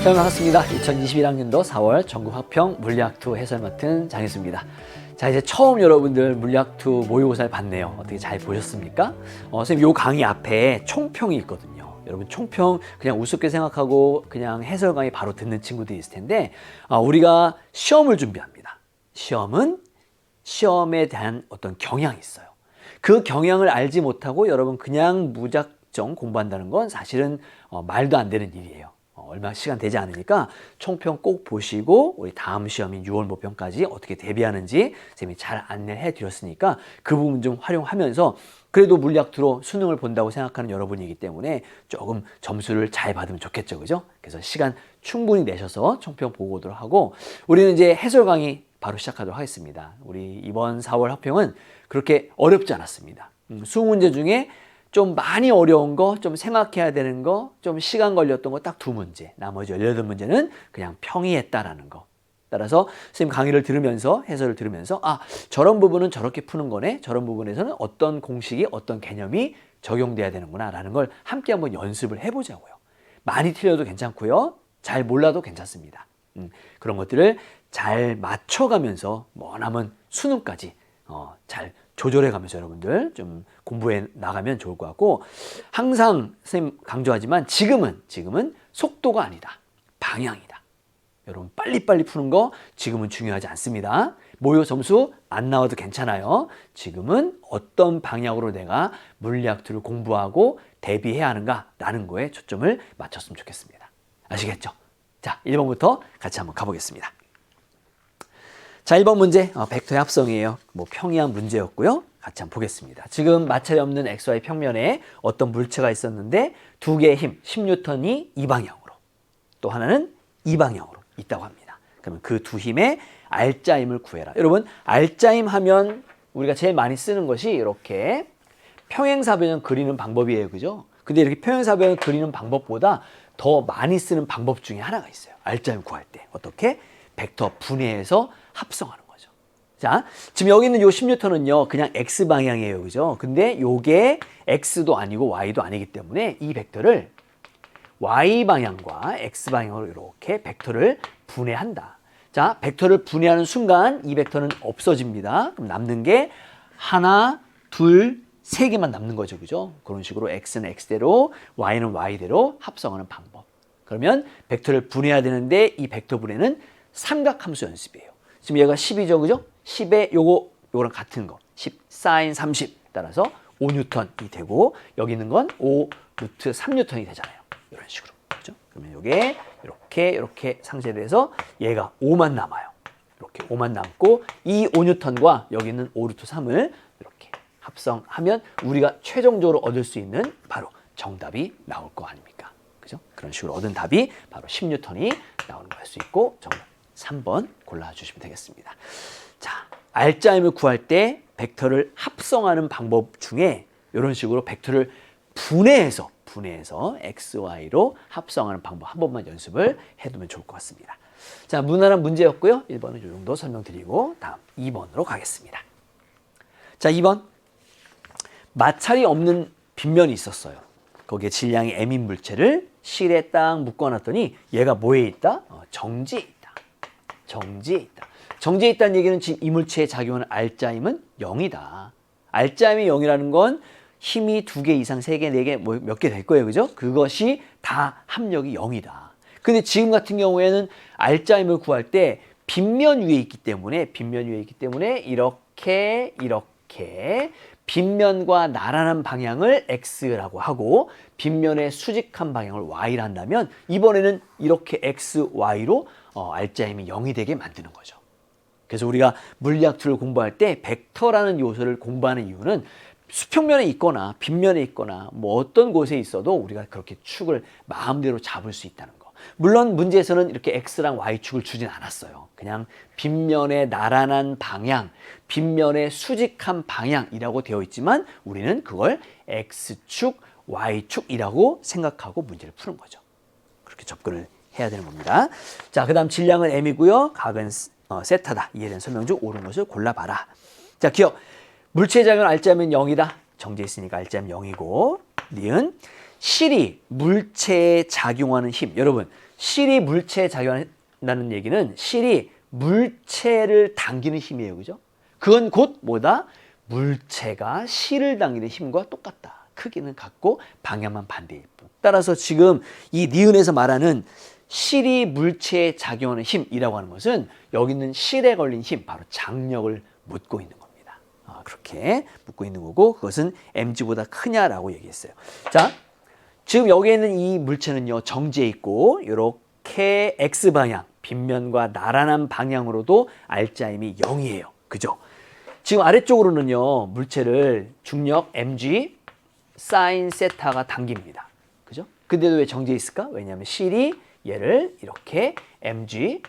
자, 반갑습니다. 2021학년도 4월 전국화평 물리학2 해설 맡은 장희수입니다. 자, 이제 처음 여러분들 물리학2 모의고사를 봤네요. 어떻게 잘 보셨습니까? 선생님, 요 강의 앞에 총평이 있거든요. 여러분, 총평 그냥 우습게 생각하고 그냥 해설 강의 바로 듣는 친구들이 있을 텐데, 우리가 시험을 준비합니다. 시험은 시험에 대한 어떤 경향이 있어요. 그 경향을 알지 못하고 여러분 그냥 무작정 공부한다는 건 사실은 말도 안 되는 일이에요. 얼마 시간 되지 않으니까 총평 꼭 보시고 우리 다음 시험인 6월 모평까지 어떻게 대비하는지 선생님이 잘 안내해 드렸으니까 그 부분 좀 활용하면서 그래도 물리학2로 수능을 본다고 생각하는 여러분이기 때문에 조금 점수를 잘 받으면 좋겠죠, 그죠? 그래서 시간 충분히 내셔서 총평 보고 오도록 하고, 우리는 이제 해설 강의 바로 시작하도록 하겠습니다. 우리 이번 4월 합평은 그렇게 어렵지 않았습니다. 20문제 중에 좀 많이 어려운 거, 좀 생각해야 되는 거, 좀 시간 걸렸던 거 딱 2문제. 나머지 18문제는 그냥 평이했다라는 거. 따라서 선생님 강의를 들으면서, 해설을 들으면서, 저런 부분은 저렇게 푸는 거네. 저런 부분에서는 어떤 공식이, 어떤 개념이 적용돼야 되는구나 라는 걸 함께 한번 연습을 해보자고요. 많이 틀려도 괜찮고요. 잘 몰라도 괜찮습니다. 그런 것들을 잘 맞춰가면서 머나먼 수능까지 잘 조절해가면서 여러분들 좀 공부해 나가면 좋을 것 같고, 항상 선생님 강조하지만 지금은 속도가 아니다. 방향이다. 여러분 빨리빨리 푸는 거 지금은 중요하지 않습니다. 모의 점수 안 나와도 괜찮아요. 지금은 어떤 방향으로 내가 물리학2를 공부하고 대비해야 하는가라는 거에 초점을 맞췄으면 좋겠습니다. 아시겠죠? 자, 1번부터 같이 한번 가보겠습니다. 자, 1번 문제 벡터의 합성이에요. 평이한 문제였고요. 같이 한번 보겠습니다. 지금 마찰이 없는 XY 평면에 어떤 물체가 있었는데 두 개의 힘 10N이 이 방향으로, 또 하나는 이 방향으로 있다고 합니다. 그러면 그 두 힘의 알짜힘을 구해라. 여러분, 알짜힘 하면 우리가 제일 많이 쓰는 것이 이렇게 평행사변형 그리는 방법이에요. 그죠? 근데 이렇게 평행사변형 그리는 방법보다 더 많이 쓰는 방법 중에 하나가 있어요. 알짜힘 구할 때. 어떻게? 벡터 분해해서 합성하는 거죠. 자, 지금 여기 있는 요 10N은요, 그냥 X방향이에요. 그죠? 근데 요게 X도 아니고 Y도 아니기 때문에 이 벡터를 Y방향과 X방향으로 이렇게 벡터를 분해한다. 자, 벡터를 분해하는 순간 이 벡터는 없어집니다. 그럼 남는 게 하나, 둘, 세 개만 남는 거죠. 그죠? 그런 식으로 X는 X대로, Y는 Y대로 합성하는 방법. 그러면 벡터를 분해해야 되는데 이 벡터 분해는 삼각함수 연습이에요. 지금 얘가 10이죠. 그죠? 10에 요거랑 같은 거. 10 사인 30 따라서 5N이 되고, 여기 있는 건 5 루트 3N이 되잖아요. 이런 식으로. 그죠? 그러면 요게 이렇게 상쇄돼서 얘가 5만 남아요. 이렇게 5만 남고, 이 5N과 여기 있는 5 루트 3을 이렇게 합성하면 우리가 최종적으로 얻을 수 있는 바로 정답이 나올 거 아닙니까? 그죠? 그런 식으로 얻은 답이 바로 10N이 나오는 걸 할 수 있고, 정답 3번 골라주시면 되겠습니다. 자, 알짜힘을 구할 때 벡터를 합성하는 방법 중에 이런 식으로 벡터를 분해해서 X, Y로 합성하는 방법 한 번만 연습을 해두면 좋을 것 같습니다. 자, 무난한 문제였고요. 1번은 이 정도 설명드리고 다음 2번으로 가겠습니다. 자, 2번. 마찰이 없는 빗면이 있었어요. 거기에 질량이 M인 물체를 실에 딱 묶어놨더니 얘가 뭐에 있다? 정지에 있다. 정지에 있다. 정지에 있다는 얘기는 지금 이 물체에 작용하는 알짜힘은 0이다. 알짜힘이 0이라는 건 힘이 2개 이상, 3개, 4개, 몇 개 될 거예요. 그죠? 그것이 다 합력이 0이다. 근데 지금 같은 경우에는 알짜힘을 구할 때 빗면 위에 있기 때문에 이렇게 빗면과 나란한 방향을 X라고 하고 빗면의 수직한 방향을 Y라 한다면 이번에는 이렇게 X, Y로 알짜힘이 0이 되게 만드는 거죠. 그래서 우리가 물리학2를 공부할 때 벡터라는 요소를 공부하는 이유는 수평면에 있거나 빗면에 있거나 어떤 곳에 있어도 우리가 그렇게 축을 마음대로 잡을 수 있다는 거. 물론 문제에서는 이렇게 X랑 Y축을 주진 않았어요. 그냥 빗면의 나란한 방향, 빗면의 수직한 방향이라고 되어 있지만 우리는 그걸 X축, Y축이라고 생각하고 문제를 푸는 거죠. 그렇게 접근을 해야 되는 겁니다. 자, 그 다음 질량은 M이고요. 각은 세타다. 이에 대한 설명 중 옳은 것을 골라봐라. 자, 기억. 물체의 작용 알짜힘은 0이다. 정지했으니까 알짜힘 0이고, 니은 실이 물체에 작용하는 힘. 여러분, 실이 물체에 작용한다는 얘기는 실이 물체를 당기는 힘이에요. 그죠? 그건 곧 뭐다? 물체가 실을 당기는 힘과 똑같다. 크기는 같고 방향만 반대일 뿐. 따라서 지금 이 니은에서 말하는 실이 물체에 작용하는 힘이라고 하는 것은 여기 있는 실에 걸린 힘, 바로 장력을 묻고 있는 겁니다. 그렇게 묻고 있는 거고, 그것은 mg보다 크냐라고 얘기했어요. 자, 지금 여기에 있는 이 물체는요, 정지해 있고 이렇게 x방향, 빗면과 나란한 방향으로도 알짜임이 0이에요. 그죠? 지금 아래쪽으로는요, 물체를 중력 mg 사인 세타가 당깁니다. 그죠? 근데도 왜 정지해 있을까? 왜냐하면 실이 얘를 이렇게 mg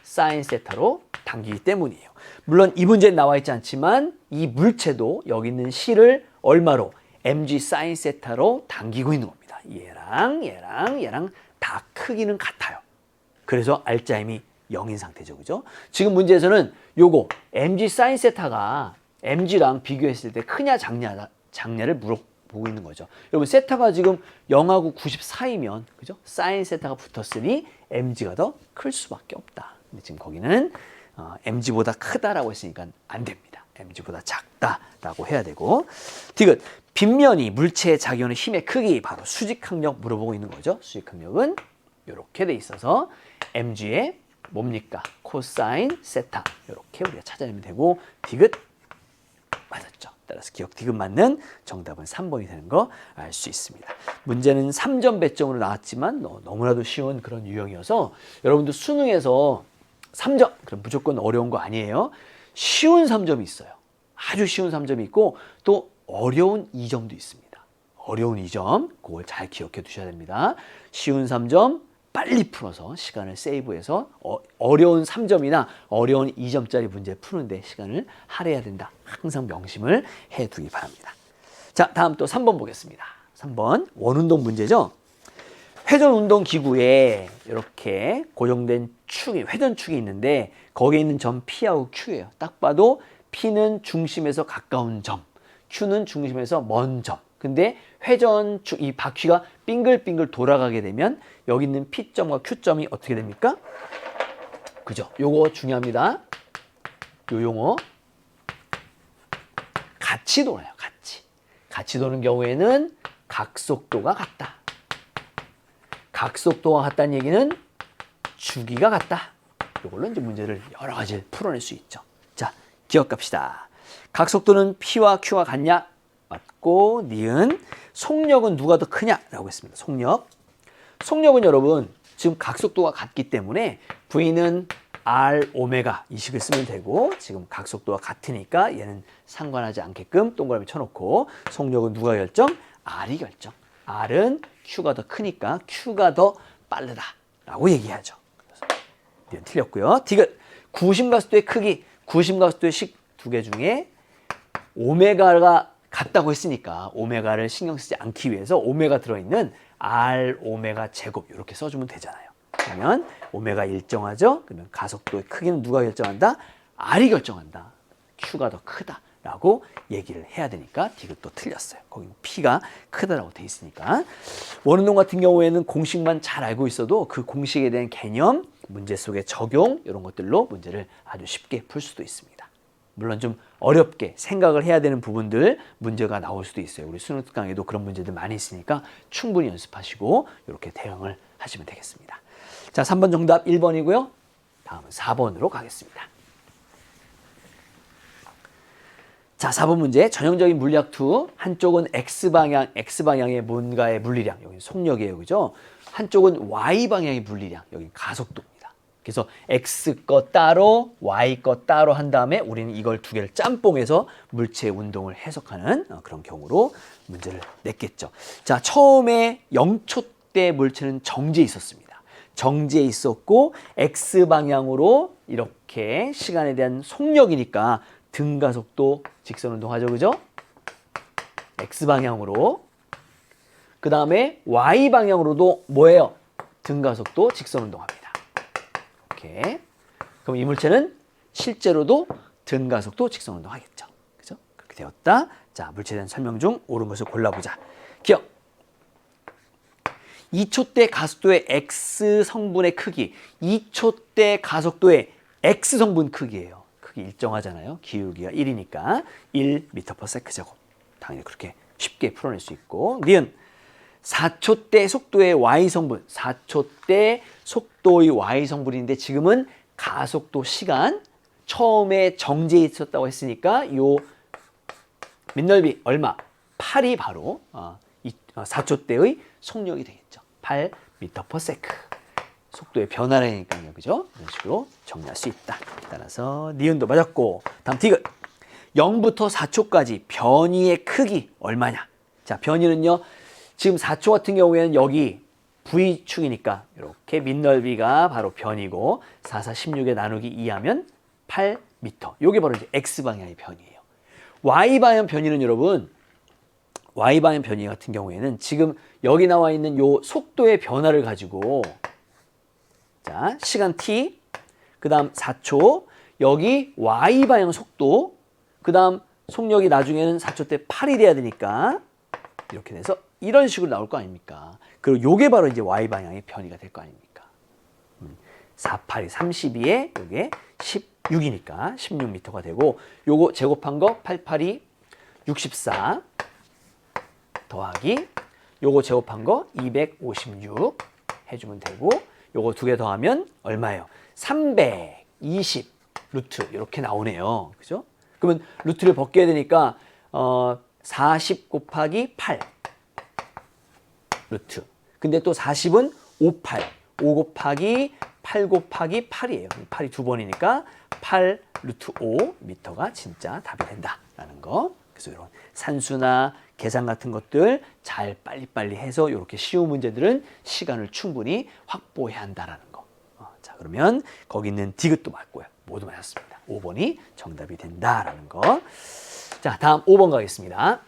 사인 세타로 당기기 때문이에요. 물론 이 문제는 나와 있지 않지만 이 물체도 여기 있는 실을 얼마로? mg 사인 세타로 당기고 있는 겁니다. 얘랑 다 크기는 같아요. 그래서 알짜임이 0인 상태죠. 그죠? 지금 문제에서는 요거 mg 사인 세타가 mg랑 비교했을 때 크냐 작냐를 물어보고 있는 거죠. 여러분, 세타가 지금 0하고 94이면 그죠? 사인 세타가 붙었으니 mg가 더 클 수밖에 없다. 근데 지금 거기는 mg보다 크다라고 했으니까 안 됩니다. mg보다 작다라고 해야 되고, 디귿 빗면이 물체에 작용하는 힘의 크기, 바로 수직항력 물어보고 있는 거죠. 수직항력은 이렇게 돼 있어서 mg의 뭡니까? 코사인 세타, 이렇게 우리가 찾아내면 되고, 디귿 맞았죠. 따라서 기억 디귿 맞는 정답은 3번이 되는 거 알 수 있습니다. 문제는 3점 배점으로 나왔지만 너무나도 쉬운 그런 유형이어서 여러분도 수능에서 3점, 그럼 무조건 어려운 거 아니에요. 쉬운 3점이 있어요. 아주 쉬운 3점이 있고 또 어려운 2점도 있습니다. 어려운 2점, 그걸 잘 기억해 두셔야 됩니다. 쉬운 3점 빨리 풀어서 시간을 세이브해서 어려운 3점이나 어려운 2점짜리 문제 푸는데 시간을 할애해야 된다. 항상 명심을 해두기 바랍니다. 자, 다음 또 3번 보겠습니다. 3번 원운동 문제죠. 회전운동 기구에 이렇게 고정된 축이, 회전축이 있는데 거기에 있는 점 P하고 Q예요. 딱 봐도 P는 중심에서 가까운 점, Q는 중심에서 먼 점. 근데 회전축, 이 바퀴가 빙글빙글 돌아가게 되면 여기 있는 P점과 Q점이 어떻게 됩니까? 그죠? 요거 중요합니다. 요 용어. 같이 돌아요, 같이. 같이 도는 경우에는 각속도가 같다. 각속도가 같다는 얘기는 주기가 같다. 이걸로 이제 문제를 여러 가지 풀어낼 수 있죠. 자, 기억합시다. 각속도는 P와 Q가 같냐? 맞고, 니은. 속력은 누가 더 크냐라고 했습니다. 속력. 속력은 여러분 지금 각속도가 같기 때문에 V는 R 오메가 이 식을 쓰면 되고, 지금 각속도가 같으니까 얘는 상관하지 않게끔 동그라미 쳐놓고, 속력은 누가 결정? R이 결정. R은 Q가 더 크니까 Q가 더 빠르다라고 얘기하죠. 그래서 틀렸고요. 디귿 구심가속도의 크기, 구심가속도의 식 두 개 중에 오메가가 같다고 했으니까 오메가를 신경 쓰지 않기 위해서 오메가 들어있는 R 오메가 제곱 이렇게 써주면 되잖아요. 그러면 오메가 일정하죠. 그러면 가속도의 크기는 누가 결정한다? R이 결정한다. Q가 더 크다라고 얘기를 해야 되니까 디귿도 틀렸어요. 거기 P가 크다라고 돼 있으니까. 원운동 같은 경우에는 공식만 잘 알고 있어도 그 공식에 대한 개념, 문제 속의 적용 이런 것들로 문제를 아주 쉽게 풀 수도 있습니다. 물론 좀 어렵게 생각을 해야 되는 부분들 문제가 나올 수도 있어요. 우리 수능 특강에도 그런 문제들 많이 있으니까 충분히 연습하시고 이렇게 대응을 하시면 되겠습니다. 자, 3번 정답 1번이고요. 다음은 4번으로 가겠습니다. 자, 4번 문제 전형적인 물리학2. 한쪽은 X방향의 뭔가의 물리량, 여기 속력이에요. 그죠? 한쪽은 Y방향의 물리량, 여기 가속도입니다. 그래서 X 거 따로 Y 거 따로 한 다음에 우리는 이걸 두 개를 짬뽕해서 물체의 운동을 해석하는 그런 경우로 문제를 냈겠죠. 자, 처음에 0초 때 물체는 정지해 있었습니다. 정지해 있었고 X방향으로 이렇게 시간에 대한 속력이니까 등가속도 직선운동하죠. 그죠? X방향으로. 그 다음에 Y방향으로도 뭐예요? 등가속도 직선운동합니다. 이렇게. 그럼 이 물체는 실제로도 등가속도 직선운동하겠죠. 그죠? 그렇게 되었다. 자, 물체에 대한 설명 중 옳은 것을 골라보자. 기억. 2초 대 가속도의 x 성분의 크기, 2초 대 가속도의 x 성분 크기예요. 크기 일정하잖아요. 기울기가 1이니까 1m/s 제곱. 당연히 그렇게 쉽게 풀어낼 수 있고. 니은 4초 대 속도의 y 성분, 4초 대 속도의 y 성분인데 지금은 가속도 시간, 처음에 정지해 있었다고 했으니까 요 민넓이 얼마? 8이 바로 4초대의 속력이 되겠죠. 8m/s. 속도의 변화라니까요. 그죠? 이런 식으로 정리할 수 있다. 따라서 니은도 맞았고. 다음 디귿. 0부터 4초까지 변이의 크기 얼마냐? 자, 변이는요. 지금 4초 같은 경우에는 여기 V축이니까 이렇게 민넓이가 바로 변이고 4, 4, 16에 나누기 2하면 8m. 이게 바로 이제 X방향의 변이에요. Y방향 변이는 여러분, Y방향 변이 같은 경우에는 지금 여기 나와 있는 요 속도의 변화를 가지고 자, 시간 t, 그 다음 4초, 여기 Y방향 속도, 그 다음 속력이 나중에는 4초 때 8이 돼야 되니까 이렇게 돼서 이런 식으로 나올 거 아닙니까? 그리고 요게 바로 이제 Y방향의 변이가 될 거 아닙니까? 4, 8이 32에 요게 16이니까 16m가 되고 요거 제곱한 거 8, 8이 64 더하기 요거 제곱한 거 256 해주면 되고 요거 두 개 더하면 얼마예요? 320 루트 이렇게 나오네요. 그죠? 그러면 루트를 벗겨야 되니까 40 곱하기 8 루트. 근데 또 40은 58. 5 곱하기 8 곱하기 8이에요. 8이 두 번이니까 8 루트 5 미터가 진짜 답이 된다라는 거. 그래서 이런 산수나 계산 같은 것들 잘 빨리빨리 해서 이렇게 쉬운 문제들은 시간을 충분히 확보해야 한다라는 거. 자, 그러면 거기 있는 디귿도 맞고요. 모두 맞았습니다. 5번이 정답이 된다라는 거. 자, 다음 5번 가겠습니다.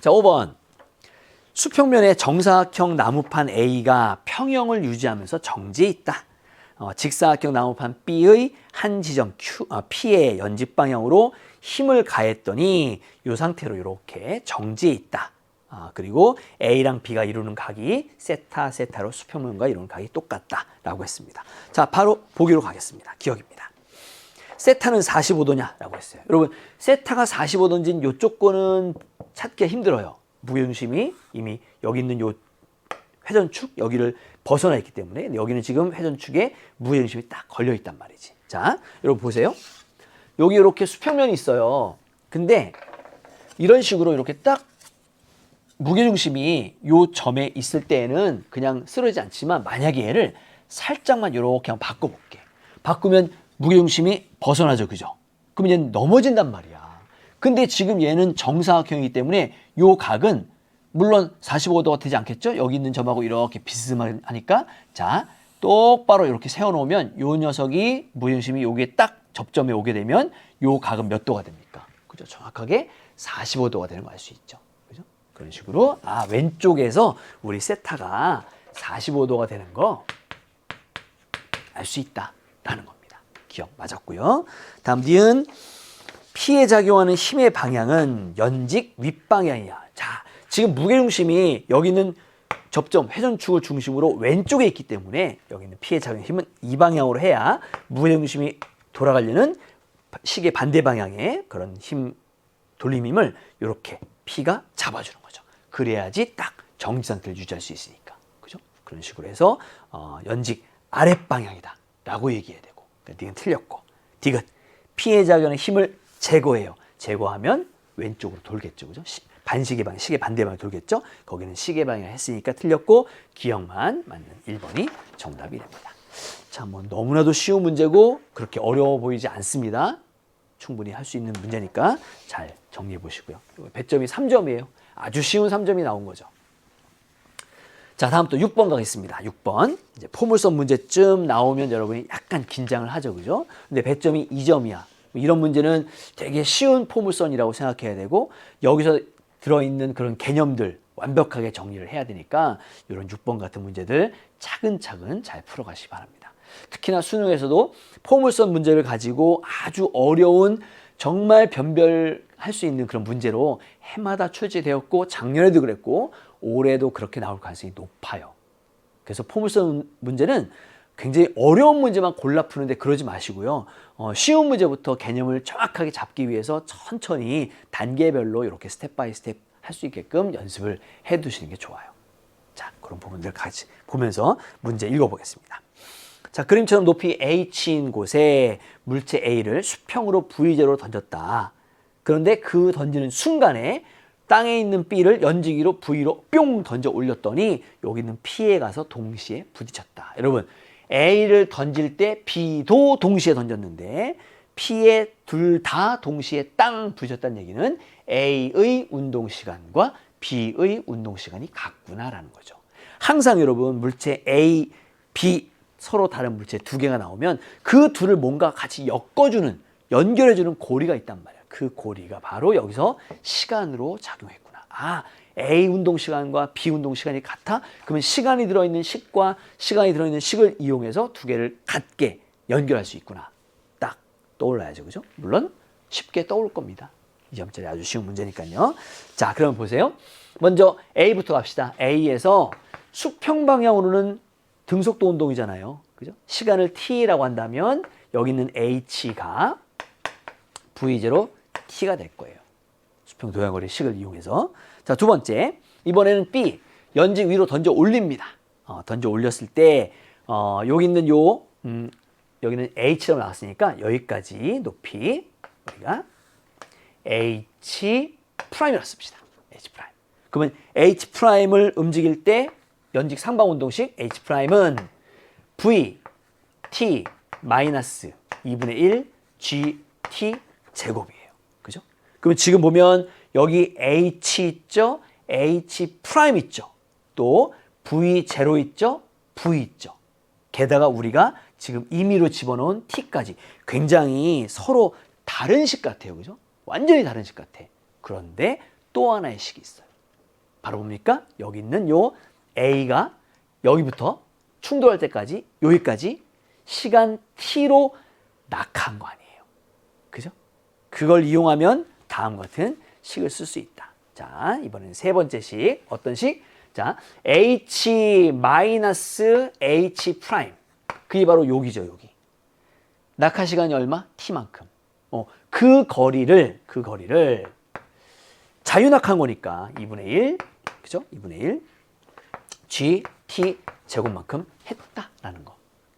자, 5번. 수평면의 정사각형 나무판 A가 평형을 유지하면서 정지해 있다. 직사각형 나무판 B의 한 지점 P의 연집 방향으로 힘을 가했더니 이 상태로 이렇게 정지해 있다. 그리고 A랑 B가 이루는 각이 세타, 세타로 수평면과 이루는 각이 똑같다라고 했습니다. 자, 바로 보기로 가겠습니다. 기억입니다. 세타는 45도냐라고 했어요. 여러분, 세타가 45도인지는 이쪽 거는 찾기가 힘들어요. 무게중심이 이미 여기 있는 요 회전축 여기를 벗어나 있기 때문에 여기는 지금 회전축에 무게중심이 딱 걸려 있단 말이지. 자, 여러분 보세요. 여기 이렇게 수평면이 있어요. 근데 이런 식으로 이렇게 딱 무게중심이 요 점에 있을 때에는 그냥 쓰러지지 않지만 만약에 얘를 살짝만 이렇게 한번 바꿔볼게. 바꾸면 무게중심이 벗어나죠. 그죠? 그럼 얘는 넘어진단 말이야. 근데 지금 얘는 정사각형이기 때문에 요 각은 물론 45도가 되지 않겠죠? 여기 있는 점하고 이렇게 비스듬하니까 자, 똑바로 이렇게 세워놓으면 요 녀석이 무게중심이 여기에 딱 접점에 오게 되면 요 각은 몇 도가 됩니까? 그죠? 정확하게 45도가 되는 거 알 수 있죠. 그죠? 그런 식으로 왼쪽에서 우리 세타가 45도가 되는 거 알 수 있다라는 겁니다. 기억 맞았고요. 다음 니은 P에 작용하는 힘의 방향은 연직 윗방향이야. 자, 지금 무게중심이 여기 있는 접점, 회전축을 중심으로 왼쪽에 있기 때문에 여기 있는 P에 작용하는 힘은 이 방향으로 해야 무게중심이 돌아가려는 시계 반대 방향의 그런 힘, 돌림힘을 이렇게 P가 잡아주는 거죠. 그래야지 딱 정지 상태를 유지할 수 있으니까. 그죠? 그런 식으로 해서 연직 아랫방향이다 라고 얘기해야 되고. 그러니까 니은 틀렸고. 디귿. P에 작용하는 힘을 제거해요. 제거하면 왼쪽으로 돌겠죠. 그죠? 반시계 방향, 시계 반대 방향 돌겠죠? 거기는 시계 방향 했으니까 틀렸고 기억만 맞는 1번이 정답이 됩니다. 자, 뭐 너무나도 쉬운 문제고 그렇게 어려워 보이지 않습니다. 충분히 할 수 있는 문제니까 잘 정리해 보시고요. 배점이 3점이에요. 아주 쉬운 3점이 나온 거죠. 자, 다음 또 6번 가겠습니다. 6번. 이제 포물선 문제쯤 나오면 여러분이 약간 긴장을 하죠. 그죠? 근데 배점이 2점이야. 이런 문제는 되게 쉬운 포물선이라고 생각해야 되고 여기서 들어있는 그런 개념들 완벽하게 정리를 해야 되니까 이런 6번 같은 문제들 차근차근 잘 풀어가시기 바랍니다. 특히나 수능에서도 포물선 문제를 가지고 아주 어려운 정말 변별할 수 있는 그런 문제로 해마다 출제되었고 작년에도 그랬고 올해도 그렇게 나올 가능성이 높아요. 그래서 포물선 문제는 굉장히 어려운 문제만 골라 푸는데 그러지 마시고요. 쉬운 문제부터 개념을 정확하게 잡기 위해서 천천히 단계별로 이렇게 스텝 바이 스텝 할 수 있게끔 연습을 해 두시는 게 좋아요. 자, 그런 부분들 같이 보면서 문제 읽어보겠습니다. 자, 그림처럼 높이 h인 곳에 물체 A를 수평으로 V제로 던졌다. 그런데 그 던지는 순간에 땅에 있는 B를 연지기로 V로 뿅 던져 올렸더니 여기 있는 P에 가서 동시에 부딪혔다. 여러분, A를 던질 때 B도 동시에 던졌는데 P에 둘 다 동시에 땅 부딪혔다는 얘기는 A의 운동시간과 B의 운동시간이 같구나라는 거죠. 항상 여러분 물체 A, B 서로 다른 물체 두 개가 나오면 그 둘을 뭔가 같이 엮어주는, 연결해주는 고리가 있단 말이에요. 그 고리가 바로 여기서 시간으로 작용했구나. 아, A 운동시간과 B 운동시간이 같아? 그러면 시간이 들어있는 식과 시간이 들어있는 식을 이용해서 두 개를 같게 연결할 수 있구나. 딱 떠올라야죠. 그죠? 물론 쉽게 떠올 겁니다. 2점짜리 아주 쉬운 문제니까요. 자, 그러면 보세요. 먼저 A부터 갑시다. A에서 수평 방향으로는 등속도 운동이잖아요. 그죠? 시간을 t라고 한다면 여기 있는 h가 v제로 t가 될 거예요. 수평 도형거리 식을 이용해서. 자, 두 번째. 이번에는 B. 연직 위로 던져 올립니다. 던져 올렸을 때 여기 있는 여기는 h라고 나왔으니까 여기까지 높이 우리가 h 프라임이라고 씁시다. h 프라임. 그러면 h 프라임을 움직일 때 연직 상방 운동식 h 프라임은 v t 마이너스 2분의 1 g t 제곱이에요. 그죠? 그러면 지금 보면 여기 h 있죠? h 프라임 있죠? 또 v 제로 있죠? v 있죠? 게다가 우리가 지금 임의로 집어넣은 t까지 굉장히 서로 다른 식 같아요. 그죠? 완전히 다른 식 같아. 그런데 또 하나의 식이 있어요. 바로 뭡니까? 여기 있는 요 A가 여기부터 충돌할 때까지 여기까지 시간 t로 낙하한 거 아니에요. 그죠? 그걸 이용하면 다음 같은 식을 쓸 수 있다. 자, 이번엔 세 번째 식. 어떤 식? 자, h 마이너스 h 프라임. 그게 바로 여기죠, 여기. 낙하 시간이 얼마? t만큼. 그 거리를 자유낙하한 거니까 2분의 1, 그죠? 2분의 1 g t 제곱만큼 했다라는 거.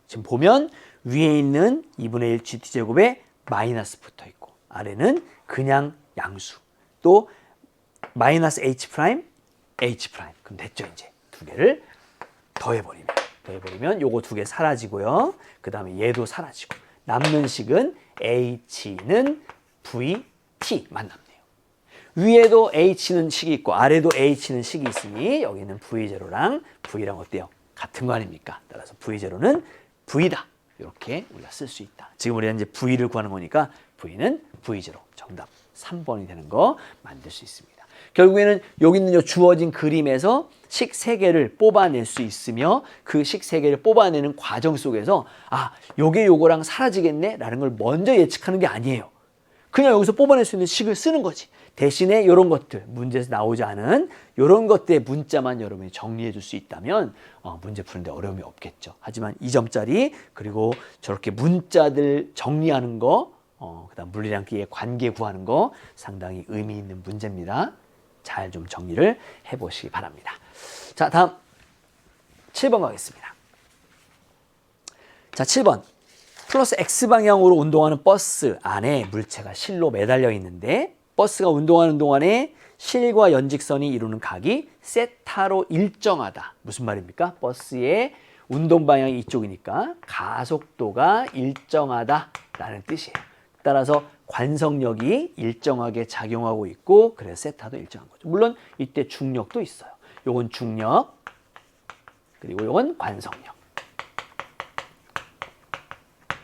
지금 보면 위에 있는 2분의 1 g t 제곱에 마이너스 붙어 있고 아래는 그냥 양수. 또 마이너스 h 프라임, h 프라임. 그럼 됐죠, 이제. 두 개를 더해버리면 요거 두 개 사라지고요. 그 다음에 얘도 사라지고 남는 식은 h는 vt만 남네요. 위에도 h는 식이 있고 아래도 h는 식이 있으니 여기는 v0랑 v랑 어때요? 같은 거 아닙니까? 따라서 v0는 v다. 이렇게 우리가 쓸 수 있다. 지금 우리가 이제 v를 구하는 거니까 v는 v0. 정답 3번이 되는 거 만들 수 있습니다. 결국에는 여기 있는 요 주어진 그림에서 식 3개를 뽑아낼 수 있으며 그 식 3개를 뽑아내는 과정 속에서 요게 요거랑 사라지겠네 라는 걸 먼저 예측하는 게 아니에요. 그냥 여기서 뽑아낼 수 있는 식을 쓰는 거지. 대신에 이런 것들, 문제에서 나오지 않은 이런 것들의 문자만 여러분이 정리해 줄 수 있다면 문제 푸는데 어려움이 없겠죠. 하지만 2점짜리 그리고 저렇게 문자들 정리하는 거, 그다음 물리량 끼의 관계 구하는 거 상당히 의미 있는 문제입니다. 잘 좀 정리를 해보시기 바랍니다. 자, 다음 7번 가겠습니다. 자, 7번. 플러스 X방향으로 운동하는 버스 안에 물체가 실로 매달려 있는데 버스가 운동하는 동안에 실과 연직선이 이루는 각이 세타로 일정하다. 무슨 말입니까? 버스의 운동 방향이 이쪽이니까 가속도가 일정하다라는 뜻이에요. 따라서 관성력이 일정하게 작용하고 있고 그래서 세타도 일정한 거죠. 물론 이때 중력도 있어요. 요건 중력 그리고 요건 관성력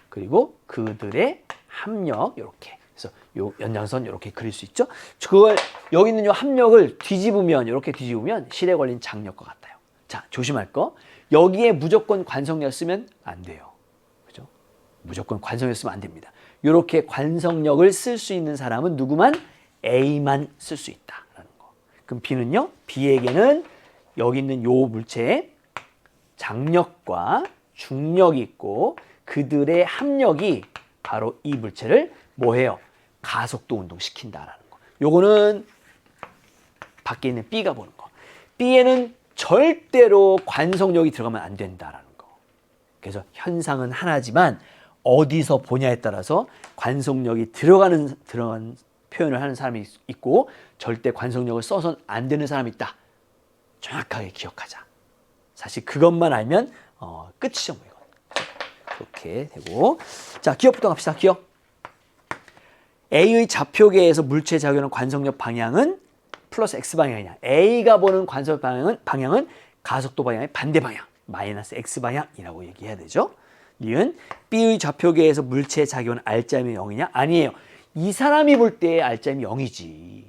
그리고 그들의 합력 이렇게 그래서 요 연장선 이렇게 그릴 수 있죠. 그걸 여기 있는 요 합력을 뒤집으면 이렇게 뒤집으면 실에 걸린 장력과 같아요. 자, 조심할 거 여기에 무조건 관성력 쓰면 안 돼요. 그죠? 무조건 관성력 쓰면 안 됩니다. 이렇게 관성력을 쓸 수 있는 사람은 누구만? A만 쓸 수 있다라는 거. 그럼 B는요? B에게는 여기 있는 요 물체에 장력과 중력이 있고 그들의 합력이 바로 이 물체를 뭐해요? 가속도 운동시킨다라는 거. 요거는 밖에 있는 B가 보는 거. B에는 절대로 관성력이 들어가면 안 된다라는 거. 그래서 현상은 하나지만 어디서 보냐에 따라서 관성력이 들어간 표현을 하는 사람이 있고 절대 관성력을 써서는 안 되는 사람이 있다. 정확하게 기억하자. 사실 그것만 알면 끝이죠. 뭐 이건. 그렇게 되고 자 기억부터 갑시다. 기억. A의 좌표계에서 물체에 작용하는 관성력 방향은 플러스 X방향이냐. A가 보는 관성력 방향은 가속도 방향의 반대 방향. 마이너스 X방향이라고 얘기해야 되죠. 니은 B의 좌표계에서 물체에 작용하는 R자임이 0이냐? 아니에요. 이 사람이 볼 때 R자임이 0이지.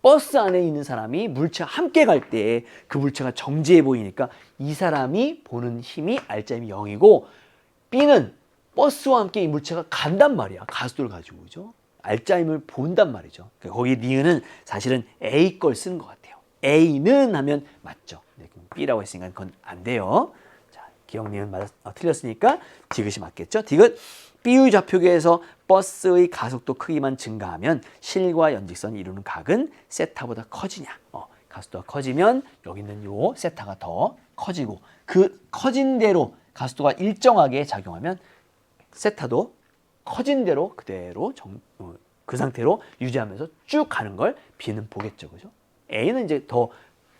버스 안에 있는 사람이 물체와 함께 갈 때 그 물체가 정지해 보이니까 이 사람이 보는 힘이 R자임이 0이고 B는 버스와 함께 이 물체가 간단 말이야. 가속도를 가지고 그죠? R자임을 본단 말이죠. 거기 니은은 사실은 A 걸 쓰는 것 같아요. A는 하면 맞죠. B라고 했으니까 그건 안 돼요. 자, 기억 니은 틀렸으니까 디귿이 맞겠죠. 디귿 B의 좌표계에서 버스의 가속도 크기만 증가하면 실과 연직선이 이루는 각은 세타보다 커지냐. 가속도가 커지면 여기 있는 요 세타가 더 커지고 그 커진 대로 가속도가 일정하게 작용하면 세타도 커진 대로 그대로 그 상태로 유지하면서 쭉 가는 걸 B는 보겠죠. 그죠? A는 이제 더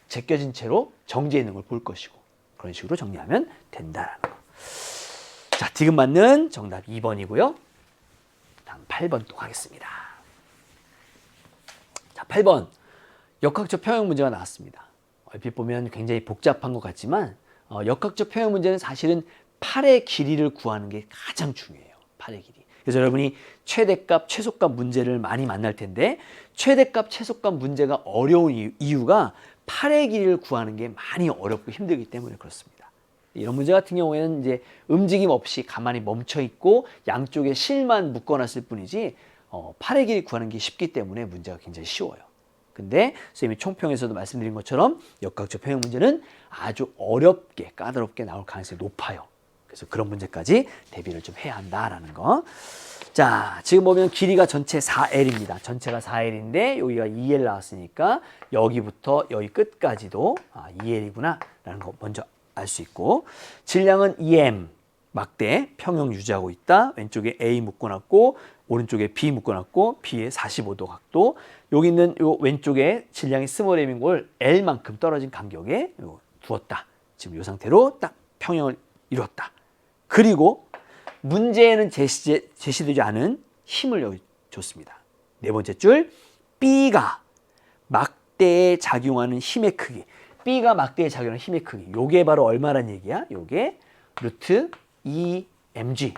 제껴진 채로 정지해 있는 걸 볼 것이고 그런 식으로 정리하면 된다라는 거. 자, 디귿 맞는 정답 2번이고요. 다음 8번 또 가겠습니다. 자, 8번. 역학적 평형 문제가 나왔습니다. 얼핏 보면 굉장히 복잡한 것 같지만 역학적 평형 문제는 사실은 팔의 길이를 구하는 게 가장 중요해요. 팔의 길이. 그래서 여러분이 최대값, 최소값 문제를 많이 만날 텐데 최대값, 최소값 문제가 어려운 이유가 팔의 길이를 구하는 게 많이 어렵고 힘들기 때문에 그렇습니다. 이런 문제 같은 경우에는 이제 움직임 없이 가만히 멈춰 있고 양쪽에 실만 묶어놨을 뿐이지 팔의 길이 구하는 게 쉽기 때문에 문제가 굉장히 쉬워요. 근데 선생님이 총평에서도 말씀드린 것처럼 역학적 평형 문제는 아주 어렵게 까다롭게 나올 가능성이 높아요. 그래서 그런 문제까지 대비를 좀 해야 한다라는 거. 자, 지금 보면 길이가 전체 4L입니다. 전체가 4L인데 여기가 2L 나왔으니까 여기부터 여기 끝까지도 2L이구나 라는 거 먼저 알 수 있고 질량은 EM 막대 평형 유지하고 있다. 왼쪽에 A 묶어놨고 오른쪽에 B 묶어놨고 B에 45도 각도 여기 있는 요 왼쪽에 질량이 스몰 m인 걸 L만큼 떨어진 간격에 두었다. 지금 이 상태로 딱 평형을 이뤘다. 그리고 문제에는 제시되지 않은 힘을 여기 줬습니다. 네 번째 줄 B가 막대에 작용하는 힘의 크기. B가 막대에 작용하는 힘의 크기. 요게 바로 얼마란 얘기야? 요게 루트 2mg라는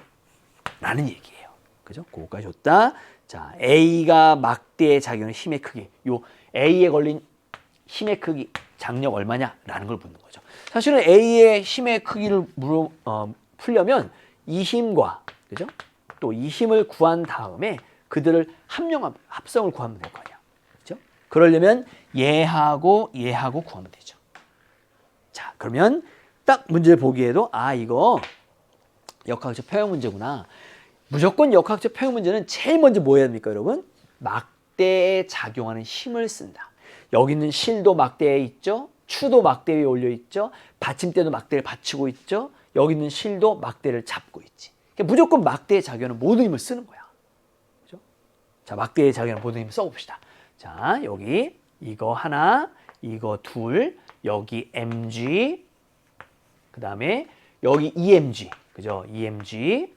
얘기예요. 그죠? 그거까지 줬다. 자, A가 막대에 작용하는 힘의 크기. 요 A에 걸린 힘의 크기, 장력 얼마냐라는 걸 묻는 거죠. 사실은 A의 힘의 크기를 풀려면 이 힘과 그죠? 또 이 힘을 구한 다음에 그들을 합성을 구하면 될 거 아니야. 그죠? 그러려면 얘하고 얘하고 구하면 되죠. 자, 그러면 딱 문제를 보기에도 이거 역학적 평형 문제구나. 무조건 역학적 평형 문제는 제일 먼저 뭐 해야 됩니까, 여러분? 막대에 작용하는 힘을 쓴다. 여기 있는 실도 막대에 있죠. 추도 막대 위에 올려 있죠. 받침대도 막대를 받치고 있죠. 여기 있는 실도 막대를 잡고 있지. 그러니까 무조건 막대에 작용하는 모든 힘을 쓰는 거야. 그죠? 자, 막대에 작용하는 모든 힘을 써봅시다. 자, 여기 이거 하나, 이거 둘, 여기 mg, 그 다음에 여기 EMG, 그죠? EMG,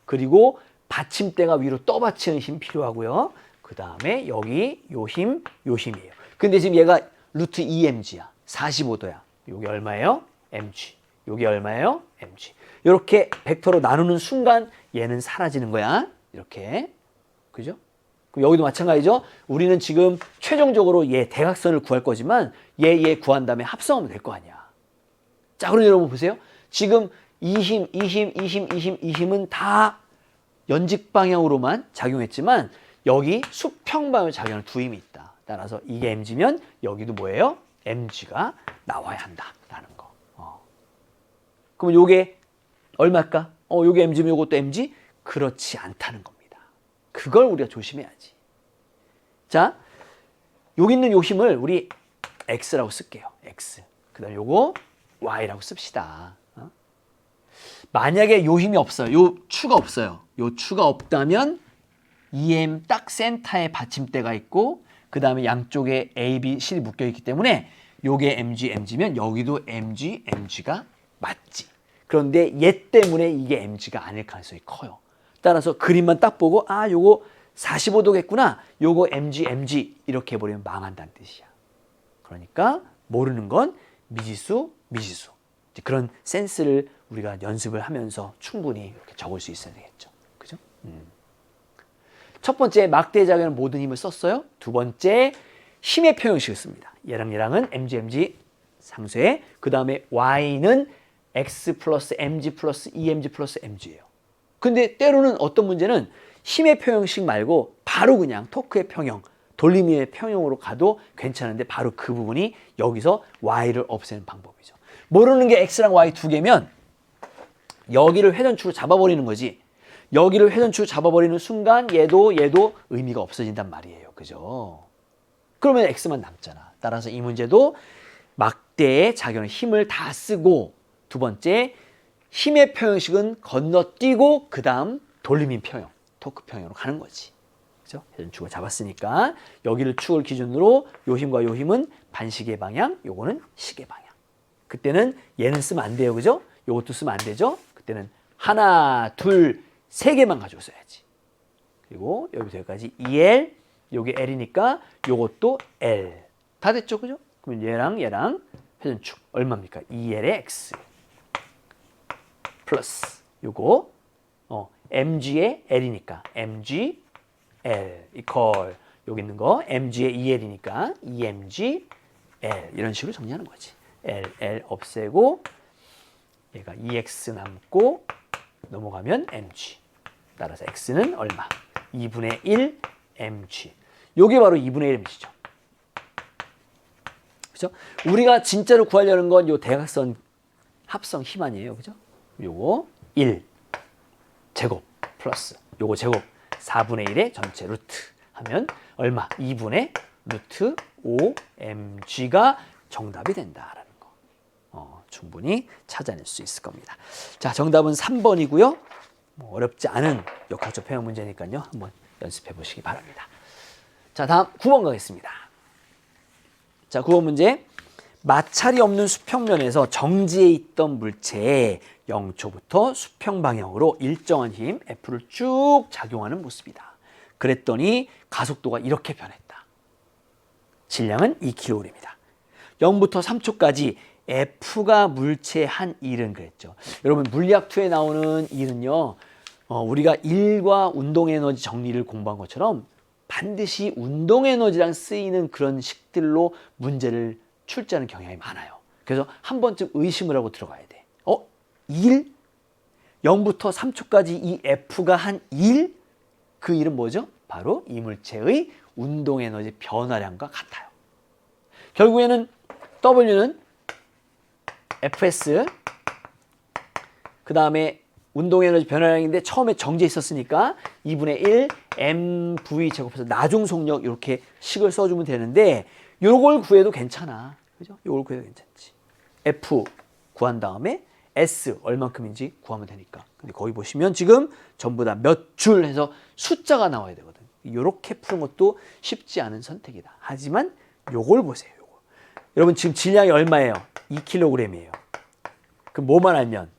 그리고 받침대가 위로 떠받치는 힘 필요하고요. 그 다음에 여기 요 힘이에요. 근데 지금 얘가 루트 EMG야. 45도야. 요게 얼마예요? mg. 요게 얼마예요? mg. 이렇게 벡터로 나누는 순간 얘는 사라지는 거야. 이렇게. 그죠? 그럼 여기도 마찬가지죠. 우리는 지금 최종적으로 얘 대각선을 구할 거지만 얘 구한 다음에 합성하면 될 거 아니야. 자, 그럼 여러분 보세요. 지금 이 힘은 다 연직 방향으로만 작용했지만 여기 수평 방향으로 작용하는 두 힘이 있다. 따라서 이게 mg면 여기도 뭐예요? mg가 나와야 한다라는 거. 그럼 요게 얼마일까? 요게 mg면 요것도 mg? 그렇지 않다는 겁니다. 그걸 우리가 조심해야지. 자, 여기 있는 요 힘을 우리 x라고 쓸게요. x. 그 다음에 요거 y라고 씁시다. 만약에 요 힘이 없어요. 요 추가 없어요. 요 추가 없다면 EM 딱 센터에 받침대가 있고 그 다음에 양쪽에 A, B, C이 묶여있기 때문에 요게 mg, mg면 여기도 mg, mg가 맞지. 그런데 얘 때문에 이게 mg가 아닐 가능성이 커요. 따라서 그림만 딱 보고 아 요거 45도겠구나. 요거 mg, mg 이렇게 해버리면 망한다는 뜻이야. 그러니까 모르는 건 미지수, 미지수. 그런 센스를 우리가 연습을 하면서 충분히 이렇게 적을 수 있어야 되겠죠. 그죠? 첫 번째 막대 작용은 모든 힘을 썼어요. 두 번째 힘의 표형식을 씁니다. 얘랑은 mg, mg 상쇄. 그 다음에 y는 x 플러스 mg 플러스 emg 플러스 mg예요. 근데 때로는 어떤 문제는 힘의 표형식 말고 바로 그냥 토크의 평형, 돌림의 평형으로 가도 괜찮은데 바로 그 부분이 여기서 y를 없애는 방법이죠. 모르는 게 x랑 y 두 개면 여기를 회전축으로 잡아버리는 거지. 여기를 회전축으로 잡아버리는 순간 얘도 의미가 없어진단 말이에요. 그죠? 그러면 x만 남잖아. 따라서 이 문제도 막대의 작용의 힘을 다 쓰고 두 번째 힘의 표형식은 건너뛰고 그 다음 돌림인 평형, 토크 평형으로 가는 거지. 그죠? 회전축을 잡았으니까 여기를 축을 기준으로 요 힘과 요 힘은 반시계 방향, 요거는 시계 방향. 그때는 얘는 쓰면 안 돼요. 그죠? 요것도 쓰면 안 되죠? 그때는 하나, 둘, 세 개만 가지고 써야지. 그리고 여기부터 여기까지 EL, 요게 L이니까 요것도 L. 다 됐죠? 그죠? 그럼 얘랑 회전축 얼마입니까? EL의 X 플러스 요거 MG의 L이니까 MG, L 이퀄 여기 있는 거 MG의 EL이니까 EMG, L 이런 식으로 정리하는 거지. L 없애고 얘가 EX 남고 넘어가면 MG. 따라서 X는 얼마? 2분의 1 mg. 요게 바로 2분의 1 mg죠. 그죠? 우리가 진짜로 구하려는 건 요 대각선 합성 힘 아니에요. 그죠? 요거 1 제곱 플러스 요거 제곱 4분의 1의 전체 루트 하면 얼마? 2분의 루트 5 mg가 정답이 된다라는 거. 충분히 찾아낼 수 있을 겁니다. 자, 정답은 3번이고요. 어렵지 않은 역학적 평형 문제니까요. 한번 연습해 보시기 바랍니다. 자, 다음 9번 가겠습니다. 자, 9번 문제. 마찰이 없는 수평면에서 정지해 있던 물체에 0초부터 수평 방향으로 일정한 힘 F를 쭉 작용하는 모습이다. 그랬더니 가속도가 이렇게 변했다. 질량은 2kg입니다. 0부터 3초까지 F가 물체의 한 일은 그랬죠. 여러분 물리학2에 나오는 일은요. 우리가 일과 운동에너지 정리를 공부한 것처럼 반드시 운동에너지랑 쓰이는 그런 식들로 문제를 출제하는 경향이 많아요. 그래서 한 번쯤 의심을 하고 들어가야 돼. 1? 0부터 3초까지 이 F가 한 1? 그 일은 뭐죠? 바로 이 물체의 운동에너지 변화량과 같아요. 결국에는 W는 Fs 그 다음에 운동에너지 변화량인데 처음에 정지해 있었으니까 2분의 1 mv 제곱해서 나중속력 이렇게 식을 써주면 되는데 요걸 구해도 괜찮아. 그죠? 요걸 구해도 괜찮지. F 구한 다음에 S 얼만큼인지 구하면 되니까. 근데 거기 보시면 지금 전부 다 몇 줄 해서 숫자가 나와야 되거든. 요렇게 푸는 것도 쉽지 않은 선택이다. 하지만 요걸 보세요. 요거. 여러분 지금 질량이 얼마예요? 2kg이에요. 그럼 뭐만 알면?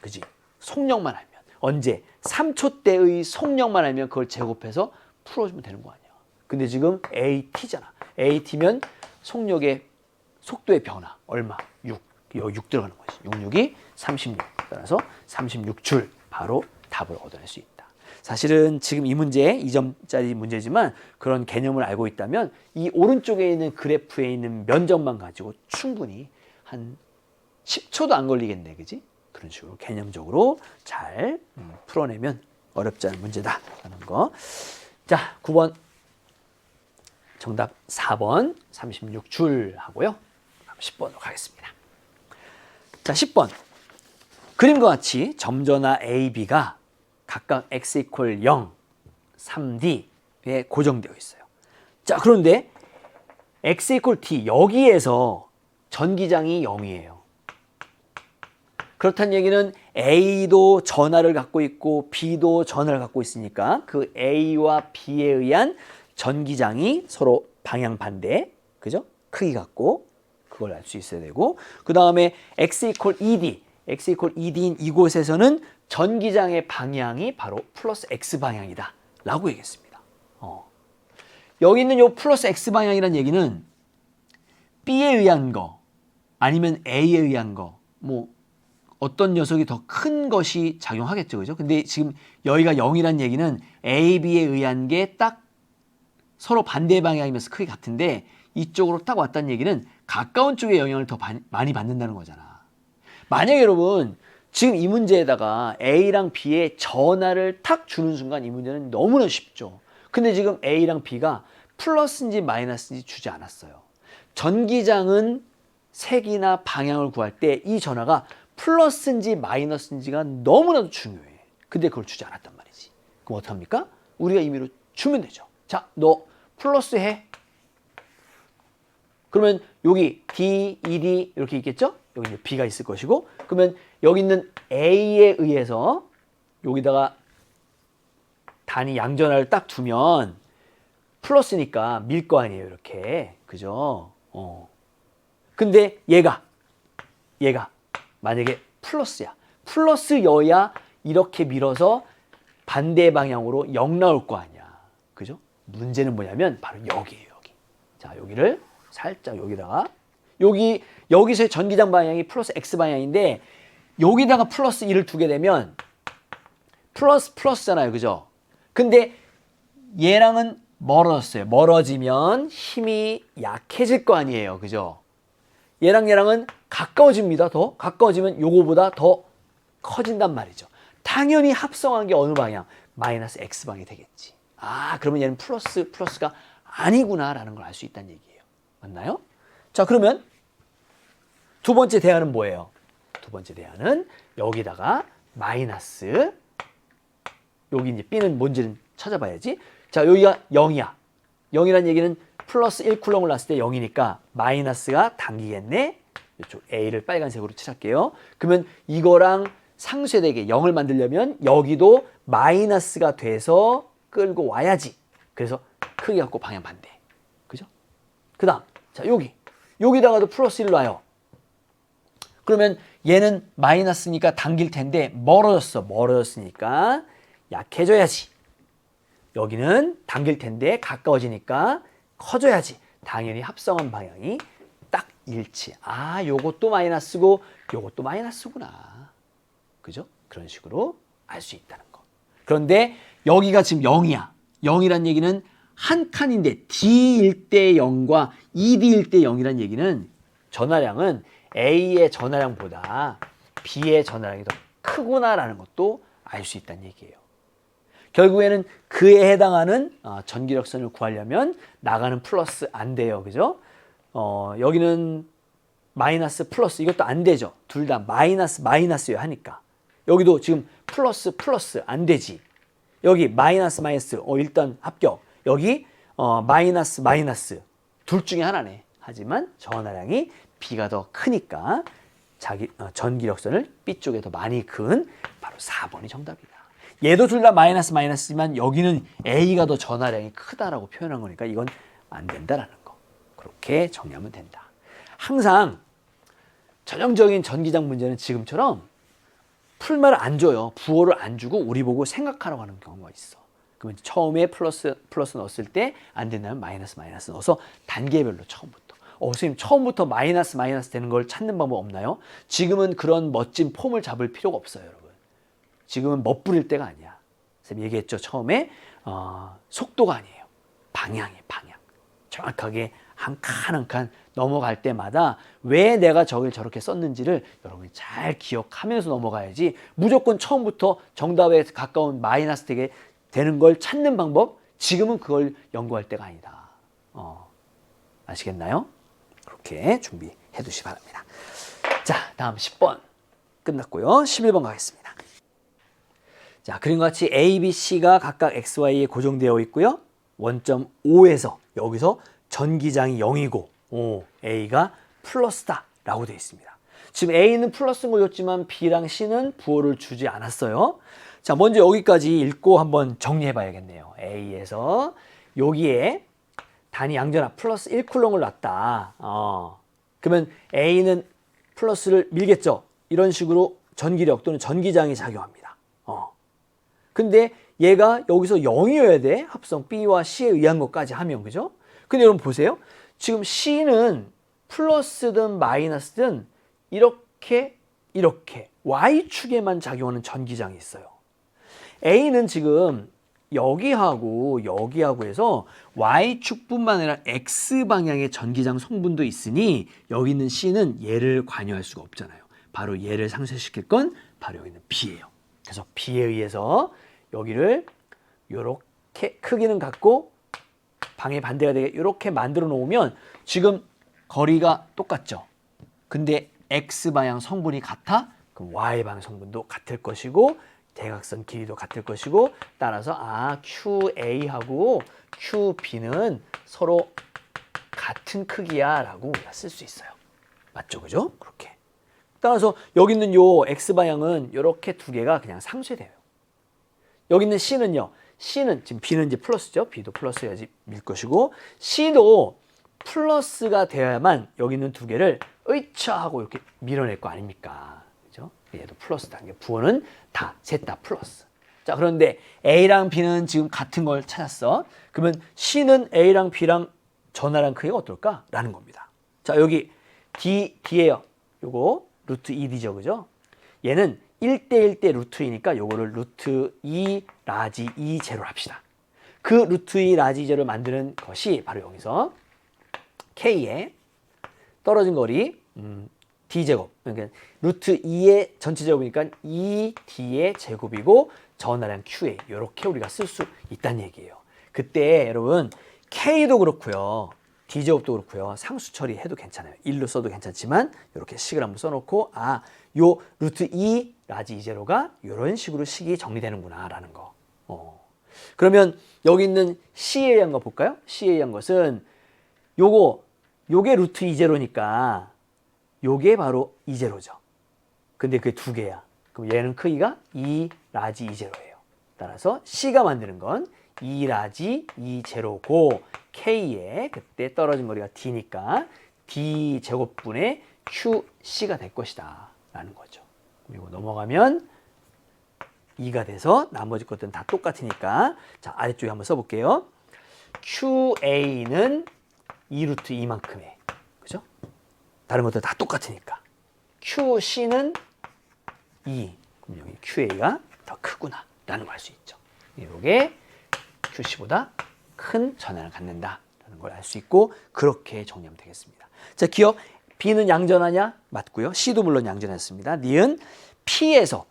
그지? 속력만 알면. 언제? 3초 때의 속력만 알면 그걸 제곱해서 풀어주면 되는 거 아니야. 근데 지금 AT잖아. AT면 속력의 속도의 변화. 얼마? 6. 여기 6 들어가는 거지. 6, 6이 36. 따라서 36줄 바로 답을 얻어낼 수 있다. 사실은 지금 이 문제 2점짜리 문제지만 그런 개념을 알고 있다면 이 오른쪽에 있는 그래프에 있는 면적만 가지고 충분히 한 10초도 안 걸리겠네. 그지? 그런 식으로 개념적으로 잘 풀어내면 어렵지 않은 문제다라는 거. 자, 9번 정답 4번 36줄 하고요. 10번으로 가겠습니다. 자, 10번. 그림과 같이 점전화 A, B가 각각 x = 0, 3D에 고정되어 있어요. 자, 그런데 x = t, 여기에서 전기장이 0이에요. 그렇다는 얘기는 A도 전하를 갖고 있고 B도 전하를 갖고 있으니까 그 A와 B에 의한 전기장이 서로 방향 반대, 그죠? 크기 같고 그걸 알 수 있어야 되고, 그 다음에 x = ED, x = ED인 이곳에서는 전기장의 방향이 바로 플러스 x 방향이다 라고 얘기했습니다. 여기 있는 요 플러스 x 방향이라는 얘기는 B에 의한 거 아니면 A에 의한 거, 뭐 어떤 녀석이 더 큰 것이 작용하겠죠, 그죠? 근데 지금 여기가 0이란 얘기는 A, B에 의한 게 딱 서로 반대 방향이면서 크기 같은데 이쪽으로 딱 왔다는 얘기는 가까운 쪽에 영향을 더 많이 받는다는 거잖아. 만약에 여러분 지금 이 문제에다가 A랑 B의 전하를 탁 주는 순간 이 문제는 너무나 쉽죠. 근데 지금 A랑 B가 플러스인지 마이너스인지 주지 않았어요. 전기장은 색이나 방향을 구할 때 이 전하가 플러스인지 마이너스인지가 너무나도 중요해. 근데 그걸 주지 않았단 말이지. 그럼 어떡합니까? 우리가 임의로 주면 되죠. 자, 너 플러스 해. 그러면 여기 D, ED 이렇게 있겠죠? 여기 이제 B가 있을 것이고, 그러면 여기 있는 A에 의해서 여기다가 단위 양전하를 딱 두면 플러스니까 밀 거 아니에요, 이렇게. 그죠? 근데 얘가 만약에 플러스야. 플러스여야 이렇게 밀어서 반대 방향으로 0 나올 거 아니야. 그죠? 문제는 뭐냐면 바로 여기예요, 여기. 자, 여기를 살짝 여기다가 여기서의 전기장 방향이 플러스 x 방향인데 여기다가 플러스 1을 두게 되면 플러스잖아요, 그죠? 근데 얘랑은 멀어졌어요. 멀어지면 힘이 약해질 거 아니에요, 그죠? 얘랑은 가까워집니다. 더 가까워지면 요거보다 더 커진단 말이죠. 당연히 합성한 게 어느 방향? 마이너스 x 방향이 되겠지. 아, 그러면 얘는 플러스가 아니구나라는 걸 알 수 있다는 얘기예요. 맞나요? 자, 그러면 두 번째 대안은 뭐예요? 두 번째 대안은 여기다가 마이너스, 여기 이제 B는 뭔지는 찾아봐야지. 자, 여기가 0이야. 0이란 얘기는 플러스 1쿨럼을 놨을 때 0이니까 마이너스가 당기겠네. 이쪽 A를 빨간색으로 칠할게요. 그러면 이거랑 상쇄되게 0을 만들려면 여기도 마이너스가 돼서 끌고 와야지. 그래서 크기 갖고 방향 반대. 그죠? 그 다음, 자, 여기다가도 플러스 1 놔요. 그러면 얘는 마이너스니까 당길 텐데 멀어졌으니까 약해져야지. 여기는 당길 텐데 가까워지니까 커져야지. 당연히 합성한 방향이 딱 일치. 아, 요것도 마이너스고 요것도 마이너스구나. 그죠? 그런 식으로 알 수 있다는 거. 그런데 여기가 지금 0이야. 0이란 얘기는 한 칸인데 D일 때 0과 ED일 때 0이란 얘기는 전하량은 A의 전하량보다 B의 전하량이 더 크구나라는 것도 알 수 있다는 얘기예요. 결국에는 그에 해당하는 전기력선을 구하려면 나가는 플러스 안 돼요. 그죠? 여기는 마이너스 플러스 이것도 안 되죠. 둘 다 마이너스여야 하니까. 여기도 지금 플러스 안 되지. 여기 마이너스 일단 합격. 여기 마이너스 둘 중에 하나네. 하지만 전하량이 B가 더 크니까 전기력선을 B 쪽에 더 많이 그은 바로 4번이 정답이다. 얘도 둘 다 마이너스지만 여기는 A가 더 전하량이 크다라고 표현한 거니까 이건 안 된다라는 거. 그렇게 정리하면 된다. 항상 전형적인 전기장 문제는 지금처럼 풀말을 안 줘요. 부호를 안 주고 우리 보고 생각하라고 하는 경우가 있어. 그러면 처음에 플러스 넣었을 때 안 된다면 마이너스 넣어서 단계별로 처음부터. 선생님 처음부터 마이너스 되는 걸 찾는 방법 없나요? 지금은 그런 멋진 폼을 잡을 필요가 없어요, 여러분. 지금은 멋부릴 때가 아니야. 선생님 얘기했죠, 처음에 속도가 아니에요. 방향이에요, 방향. 정확하게 한 칸 한 칸 넘어갈 때마다 왜 내가 저걸 저렇게 썼는지를 여러분이 잘 기억하면서 넘어가야지 무조건 처음부터 정답에 가까운 마이너스 되게 되는 걸 찾는 방법, 지금은 그걸 연구할 때가 아니다. 아시겠나요? 그렇게 준비해 두시기 바랍니다. 자, 다음 10번 끝났고요. 11번 가겠습니다. 자, 그림과 같이 A, B, C가 각각 X, Y에 고정되어 있고요. 원점 O에서 여기서 전기장이 0이고 A가 플러스다 라고 되어 있습니다. 지금 A는 플러스인 걸 줬지만 B랑 C는 부호를 주지 않았어요. 자, 먼저 여기까지 읽고 한번 정리해 봐야겠네요. A에서 여기에 단위 양전압 플러스 1쿨럼을 놨다. 그러면 A는 플러스를 밀겠죠. 이런 식으로 전기력 또는 전기장이 작용합니다. 근데 얘가 여기서 0이어야 돼. 합성 B와 C에 의한 것까지 하면, 그죠? 근데 여러분 보세요. 지금 C는 플러스든 마이너스든 이렇게 Y축에만 작용하는 전기장이 있어요. A는 지금 여기하고 해서 Y축뿐만 아니라 X방향의 전기장 성분도 있으니 여기 있는 C는 얘를 관여할 수가 없잖아요. 바로 얘를 상쇄시킬 건 바로 여기 있는 B예요. 그래서 B에 의해서 여기를 이렇게 크기는 같고 방의 반대가 되게 이렇게 만들어 놓으면 지금 거리가 똑같죠. 근데 X방향 성분이 같아? 그럼 Y방향 성분도 같을 것이고 대각선 길이도 같을 것이고 따라서 QA하고 QB는 서로 같은 크기야 라고 쓸 수 있어요. 맞죠? 그죠? 그렇게. 따라서 여기 있는 요 X방향은 이렇게 두 개가 그냥 상쇄돼요. 여기 있는 C는요. C는 지금 B는 이제 플러스죠. B도 플러스여야지 밀 것이고 C도 플러스가 되어야만 여기 있는 두 개를 으이차 하고 이렇게 밀어낼 거 아닙니까? 그죠? 얘도 플러스다. 부호는 다 셋 다 플러스. 자, 그런데 A랑 B는 지금 같은 걸 찾았어. 그러면 C는 A랑 B랑 전하랑 크기가 어떨까? 라는 겁니다. 자, 여기 D예요. 요거 루트 2D죠. 그죠? 얘는 1대1대 루트 2니까 요거를 루트 2 라지 2 제로를 합시다. 그 루트 2 라지 2제로를 만드는 것이 바로 여기서 K에 떨어진 거리 D제곱. 그러니까 루트 2의 전체 제곱이니까 2D의 제곱이고 전하량 QA. 이렇게 우리가 쓸 수 있다는 얘기예요. 그때 여러분 K도 그렇고요. D제곱도 그렇고요. 상수 처리해도 괜찮아요. 1로 써도 괜찮지만 이렇게 식을 한번 써놓고 요 루트 2 라지 2제로가 이런 식으로 식이 정리되는구나 라는 거. 그러면 여기 있는 C에 의한 거 볼까요? C에 의한 것은 요게 루트 2제로니까 요게 바로 2제로죠. 근데 그게 두 개야. 그럼 얘는 크기가 2 라지 2제로예요. 따라서 C가 만드는 건 2 라지 2제로고 K에 그때 떨어진 거리가 D니까 D 제곱분의 QC가 될 것이다 라는 거죠. 그리고 넘어가면 2가 돼서 나머지 것들은 다 똑같으니까 자, 아래쪽에 한번 써볼게요. QA는 2루트 2만큼의, 그죠? 다른 것들 다 똑같으니까. QC는 2. 그럼 여기 QA가 더 크구나 라는 걸 알 수 있죠. 이게 QC보다 큰 전하를 갖는다 라는 걸 알 수 있고 그렇게 정리하면 되겠습니다. 자, 기억 B는 양전하냐? 맞고요. C도 물론 양전했습니다. 니은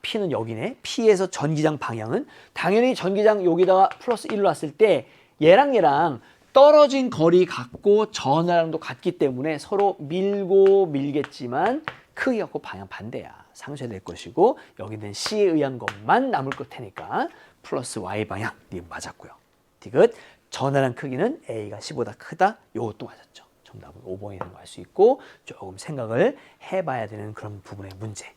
P는 여기네. P에서 전기장 방향은 당연히 전기장 여기다가 플러스 1로 놨을 때 얘랑 떨어진 거리 같고 전하량도 같기 때문에 서로 밀고 밀겠지만 크기 갖고 방향 반대야. 상쇄될 것이고 여기는 C에 의한 것만 남을 것 테니까 플러스 Y 방향 니은 맞았고요. 디귿 전하량 크기는 A가 C보다 크다. 이것도 맞았죠. 정답은 5번이 되는 거 알 수 있고 조금 생각을 해봐야 되는 그런 부분의 문제.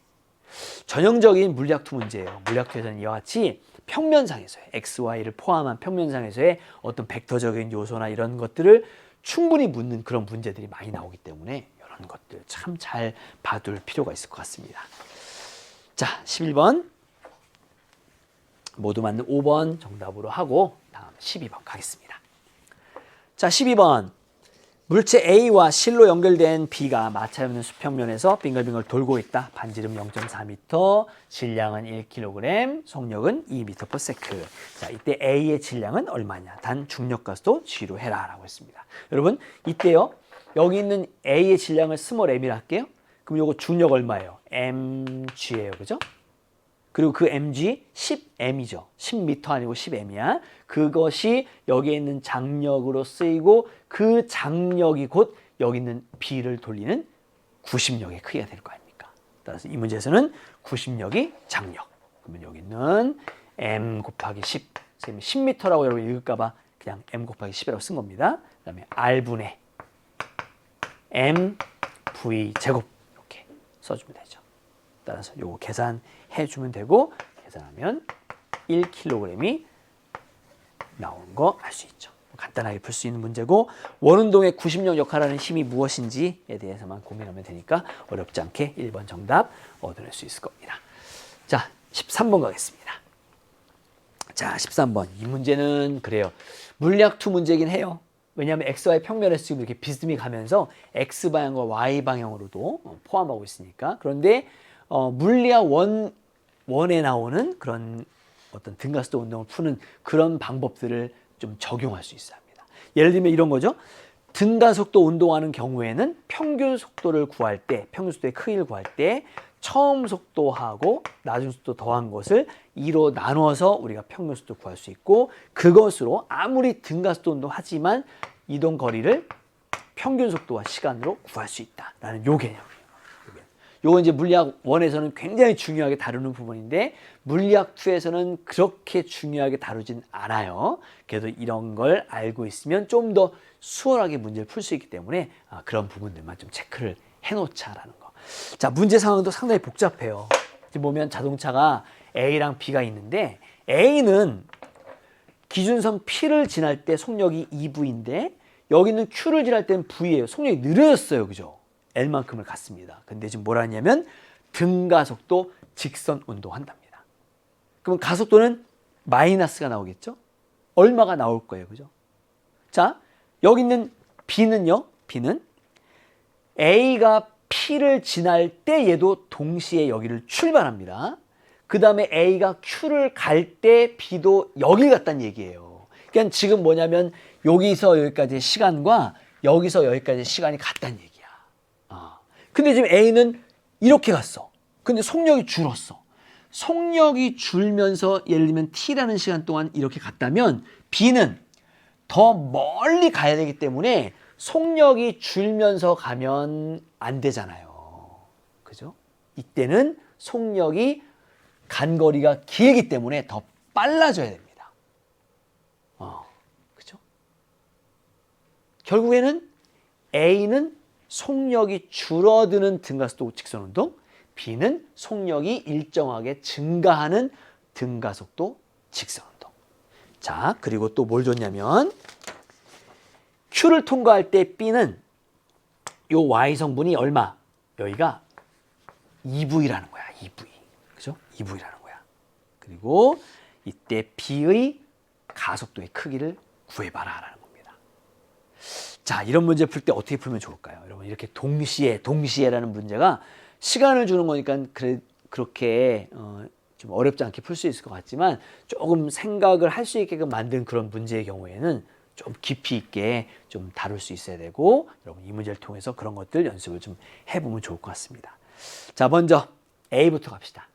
전형적인 물리학투 문제예요. 물리학투에서는 이와 같이 평면상에서의 X, Y를 포함한 평면상에서의 어떤 벡터적인 요소나 이런 것들을 충분히 묻는 그런 문제들이 많이 나오기 때문에 이런 것들 참 잘 봐둘 필요가 있을 것 같습니다. 자, 11번 모두 맞는 5번 정답으로 하고 다음 12번 가겠습니다. 자, 12번 물체 A와 실로 연결된 B가 마찰 없는 수평면에서 빙글빙글 돌고 있다. 반지름 0.4m, 질량은 1kg, 속력은 2m/s. 자, 이때 A의 질량은 얼마냐? 단 중력 가속도 G로 해라 라고 했습니다. 여러분, 이때요. 여기 있는 A의 질량을 스몰 m이라 할게요. 그럼 요거 중력 얼마예요? mg예요. 그죠? 그리고 그 mg 10m이죠. 10m 아니고 10m이야. 그것이 여기에 있는 장력으로 쓰이고 그 장력이 곧 여기 있는 B를 돌리는 구심력의 크기가 될 거 아닙니까? 따라서 이 문제에서는 구심력이 장력. 그러면 여기 있는 m 곱하기 10. 선생님이 10m라고 여러분 읽을까 봐 그냥 m 곱하기 10이라고 쓴 겁니다. 그 다음에 r분의 mv 제곱 이렇게 써주면 되죠. 따라서 요거 계산해 주면 되고 계산하면 1kg이 나오는 거 알 수 있죠. 간단하게 풀 수 있는 문제고 원운동의 구심력 역할하는 힘이 무엇인지에 대해서만 고민하면 되니까 어렵지 않게 1번 정답 얻어낼 수 있을 겁니다. 자, 13번 가겠습니다. 자, 13번. 이 문제는 그래요. 물리학2 문제긴 해요. 왜냐하면 XY 평면에서 지금 이렇게 비스듬히 가면서 X방향과 Y방향으로도 포함하고 있으니까. 그런데 물리학 1에 나오는 그런 어떤 등가속도 운동을 푸는 그런 방법들을 좀 적용할 수 있어야 합니다. 예를 들면 이런 거죠. 등가속도 운동하는 경우에는 평균 속도를 구할 때, 평균 속도의 크기를 구할 때 처음 속도하고 나중 속도 더한 것을 2로 나눠서 우리가 평균 속도 구할 수 있고 그것으로 아무리 등가속도 운동하지만 이동 거리를 평균 속도와 시간으로 구할 수 있다라는 요 개념이에요. 요건 이제 물리학 1에서는 굉장히 중요하게 다루는 부분인데 물리학 2에서는 그렇게 중요하게 다루진 않아요. 그래도 이런 걸 알고 있으면 좀 더 수월하게 문제를 풀 수 있기 때문에 그런 부분들만 좀 체크를 해놓자라는 거. 자, 문제 상황도 상당히 복잡해요. 지금 보면 자동차가 A랑 B가 있는데 A는 기준선 P를 지날 때 속력이 2V인데 여기는 Q를 지날 때는 V예요. 속력이 느려졌어요. 그죠? L만큼을 갔습니다. 근데 지금 뭐라 하냐면 등가속도 직선 운동한답니다. 그럼 가속도는 마이너스가 나오겠죠? 얼마가 나올 거예요. 그죠? 자, 여기 있는 B는요. B는 A가 P를 지날 때 얘도 동시에 여기를 출발합니다. 그 다음에 A가 Q를 갈 때 B도 여길 갔다는 얘기예요. 그러니까 지금 뭐냐면 여기서 여기까지의 시간과 여기서 여기까지의 시간이 같다는 얘기야. 근데 지금 A는 이렇게 갔어. 근데 속력이 줄었어. 속력이 줄면서 예를 들면 T라는 시간 동안 이렇게 갔다면 B는 더 멀리 가야 되기 때문에 속력이 줄면서 가면 안 되잖아요. 그죠? 이때는 속력이 간 거리가 길기 때문에 더 빨라져야 됩니다. 그죠? 결국에는 A는 속력이 줄어드는 등가속도 직선운동, B는 속력이 일정하게 증가하는 등가속도 직선운동. 자, 그리고 또 뭘 줬냐면 Q를 통과할 때 B는 요 Y 성분이 얼마? 여기가 2V라는 거야. 2V. 그죠? 2V라는 거야. 그리고 이때 B의 가속도의 크기를 구해봐라라는 겁니다. 자, 이런 문제 풀 때 어떻게 풀면 좋을까요? 여러분, 이렇게 동시에라는 문제가 시간을 주는 거니까 그렇게 좀 어렵지 않게 풀 수 있을 것 같지만 조금 생각을 할 수 있게끔 만든 그런 문제의 경우에는 좀 깊이 있게 좀 다룰 수 있어야 되고 여러분 이 문제를 통해서 그런 것들 연습을 좀 해보면 좋을 것 같습니다. 자, 먼저 A부터 갑시다.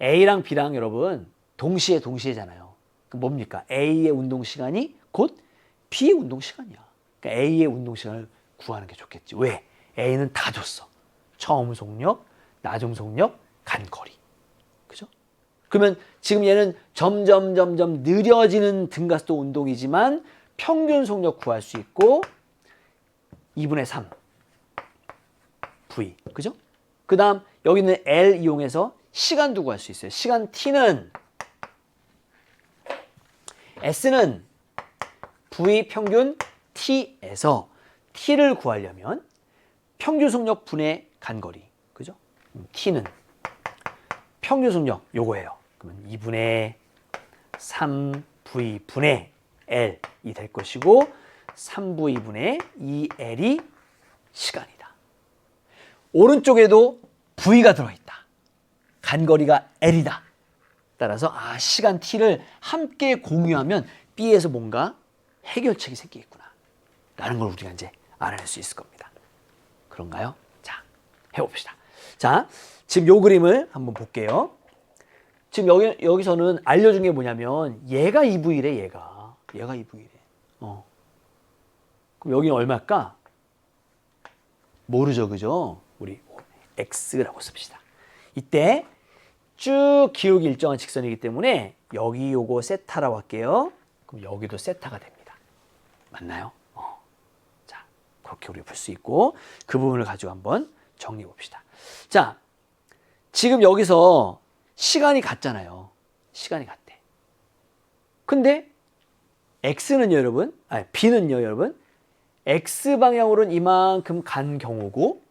A랑 B랑 여러분 동시에잖아요. 그럼 뭡니까? A의 운동 시간이 곧 B의 운동 시간이야. 그러니까 A의 운동 시간을 구하는 게 좋겠지. 왜? A는 다 줬어. 처음 속력, 나중 속력, 간 거리. 그죠? 그러면 지금 얘는 점점 느려지는 등가속도 운동이지만 평균 속력 구할 수 있고 2분의 3 V. 그죠? 그 다음 여기 있는 L 이용해서 시간도 구할 수 있어요. 시간 T는 S는 V 평균 T에서 T를 구하려면 평균 속력 분의 간거리. 그죠? T는 평균 속력 요거예요. 그러면 2분의 3V 분의 L이 될 것이고 3V 분의 2L이 시간이다. 오른쪽에도 V가 들어있다. 간거리가 L이다. 따라서 시간 T를 함께 공유하면 B에서 뭔가 해결책이 생기겠구나 라는 걸 우리가 이제 알아낼 수 있을 겁니다. 그런가요? 자, 해봅시다. 자, 지금 요 그림을 한번 볼게요. 지금 여기서는 알려준 게 뭐냐면 얘가 2V래, 얘가 2V래. 그럼 여기는 얼마일까? 모르죠, 그죠? 우리 X라고 씁시다. 이때 쭉 기울기 일정한 직선이기 때문에 여기 요거 세타라고 할게요. 그럼 여기도 세타가 됩니다. 맞나요? 자, 그렇게 우리가 풀 수 있고 그 부분을 가지고 한번 정리해 봅시다. 자, 지금 여기서 시간이 같잖아요. 시간이 같대. 근데 X는요, 여러분? 아니, B는요, 여러분? X 방향으로는 이만큼 간 경우고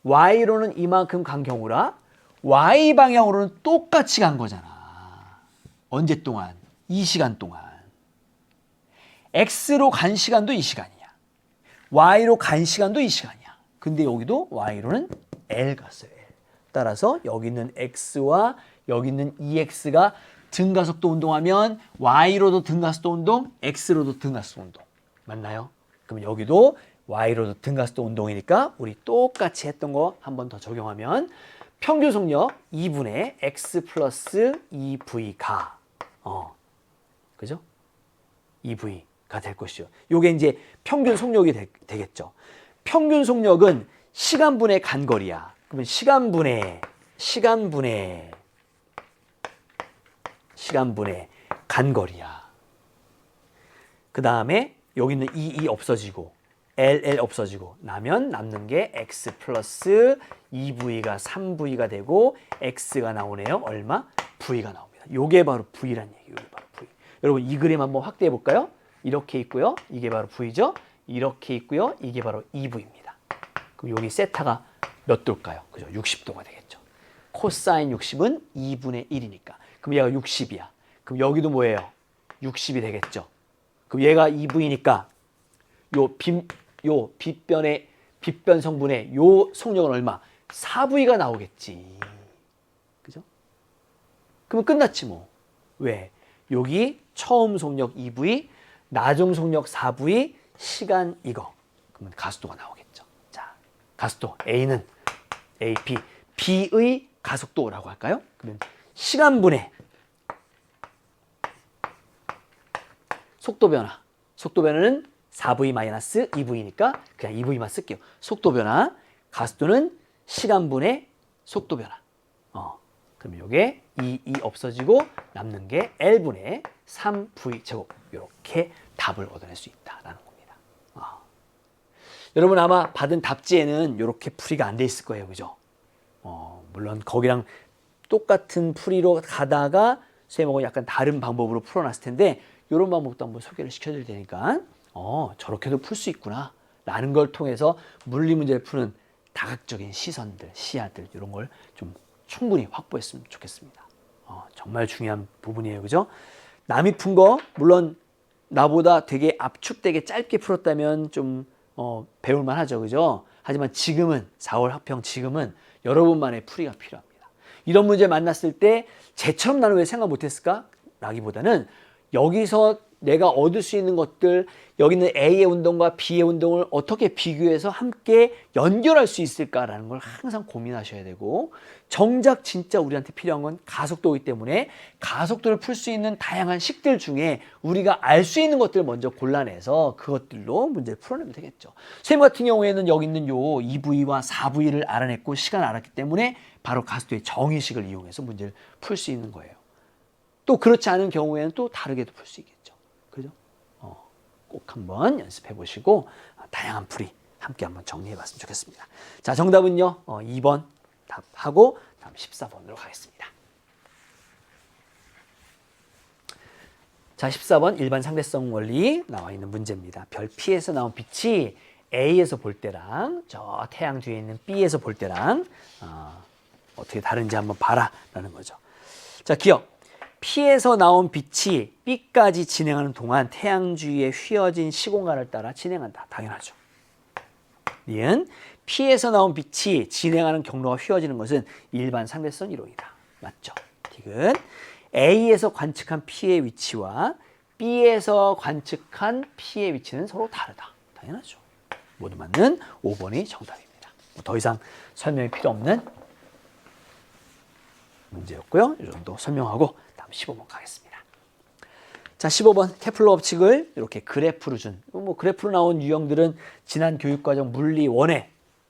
Y로는 이만큼 간 경우라 Y 방향으로는 똑같이 간 거잖아. 언제 동안? 이 시간 동안. X로 간 시간도 이 시간이야. Y로 간 시간도 이 시간이야. 근데 여기도 Y로는 L 갔어요. L. 따라서 여기 있는 X와 여기 있는 EX가 등가속도 운동하면 Y로도 등가속도 운동, X로도 등가속도 운동. 맞나요? 그럼 여기도 Y로도 등가속도 운동이니까 우리 똑같이 했던 거 한 번 더 적용하면 평균 속력 2분의 X 플러스 2V가 그죠? 2V가 될 것이죠. 요게 이제 평균 속력이 되겠죠. 평균 속력은 시간분의 간거리야. 그러면 시간분의 간거리야. 그 다음에 여기 있는 E 없어지고 LL 없어지고 나면 남는 게 X 플러스 2V가 3V가 되고 X가 나오네요. 얼마? V가 나옵니다. 요게 바로 V란 얘기예요. 요게 바로 V. 여러분 이 그림 한번 확대해 볼까요? 이렇게 있고요. 이게 바로 V죠. 이렇게 있고요. 이게 바로 2V입니다. 그럼 여기 세타가 몇 도일까요? 그죠? 60도가 되겠죠. 코사인 60은 2분의 1이니까. 그럼 얘가 60이야. 그럼 여기도 뭐예요? 60이 되겠죠. 그럼 얘가 2V니까 요 빗변 성분의 요 속력은 얼마? 4V가 나오겠지. 그죠? 그러면 끝났지 뭐. 왜? 여기 처음 속력 2V, 나중 속력 4V, 시간 이거. 그러면 가속도가 나오겠죠. 자, 가속도 A는 AP, B의 가속도라고 할까요? 그러면 시간분의 속도 변화. 속도 변화는 4V-2V니까 그냥 2V만 쓸게요. 속도 변화, 가속도는 시간분의 속도 변화. 그러면 이게 2 없어지고 남는 게 L분의 3V 제곱. 이렇게 답을 얻어낼 수 있다라는 겁니다. 여러분 아마 받은 답지에는 이렇게 풀이가 안 돼 있을 거예요. 그죠? 물론 거기랑 똑같은 풀이로 가다가 선생님하고 약간 다른 방법으로 풀어놨을 텐데 이런 방법도 한번 소개를 시켜드릴 테니까 저렇게도 풀 수 있구나 라는 걸 통해서 물리 문제를 푸는 다각적인 시선들, 시야들 이런 걸 좀 충분히 확보했으면 좋겠습니다. 정말 중요한 부분이에요. 그죠? 남이 푼 거 물론 나보다 되게 압축되게 짧게 풀었다면 좀 배울만 하죠. 그죠? 하지만 지금은 4월 합평 지금은 여러분만의 풀이가 필요합니다. 이런 문제 만났을 때 쟤처럼 나는 왜 생각 못했을까? 라기보다는 여기서 내가 얻을 수 있는 것들 여기 있는 A의 운동과 B의 운동을 어떻게 비교해서 함께 연결할 수 있을까라는 걸 항상 고민하셔야 되고 정작 진짜 우리한테 필요한 건 가속도이기 때문에 가속도를 풀 수 있는 다양한 식들 중에 우리가 알 수 있는 것들을 먼저 골라내서 그것들로 문제를 풀어내면 되겠죠. 선생님 같은 경우에는 여기 있는 요 2V와 4V를 알아냈고 시간을 알았기 때문에 바로 가속도의 정의식을 이용해서 문제를 풀 수 있는 거예요. 또 그렇지 않은 경우에는 또 다르게도 풀 수 있겠죠. 그죠? 꼭 한번 연습해 보시고 다양한 풀이 함께 한번 정리해 봤으면 좋겠습니다. 자, 정답은요. 2번 답하고 다음 14번으로 가겠습니다. 자, 14번 일반 상대성 원리 나와 있는 문제입니다. 별 P에서 나온 빛이 A에서 볼 때랑 저 태양 뒤에 있는 B에서 볼 때랑 어떻게 다른지 한번 봐라 라는 거죠. 자, 기억. P에서 나온 빛이 B까지 진행하는 동안 태양 주위에 휘어진 시공간을 따라 진행한다. 당연하죠. 니은 P에서 나온 빛이 진행하는 경로가 휘어지는 것은 일반 상대성 이론이다. 맞죠? 디귿 A에서 관측한 P의 위치와 B에서 관측한 P의 위치는 서로 다르다. 당연하죠. 모두 맞는 5번이 정답입니다. 더 이상 설명이 필요 없는 문제였고요. 이 정도 설명하고 다음 15번 가겠습니다. 자, 15번 케플러 법칙을 이렇게 그래프로 준, 뭐 그래프로 나온 유형들은 지난 교육과정 물리 1에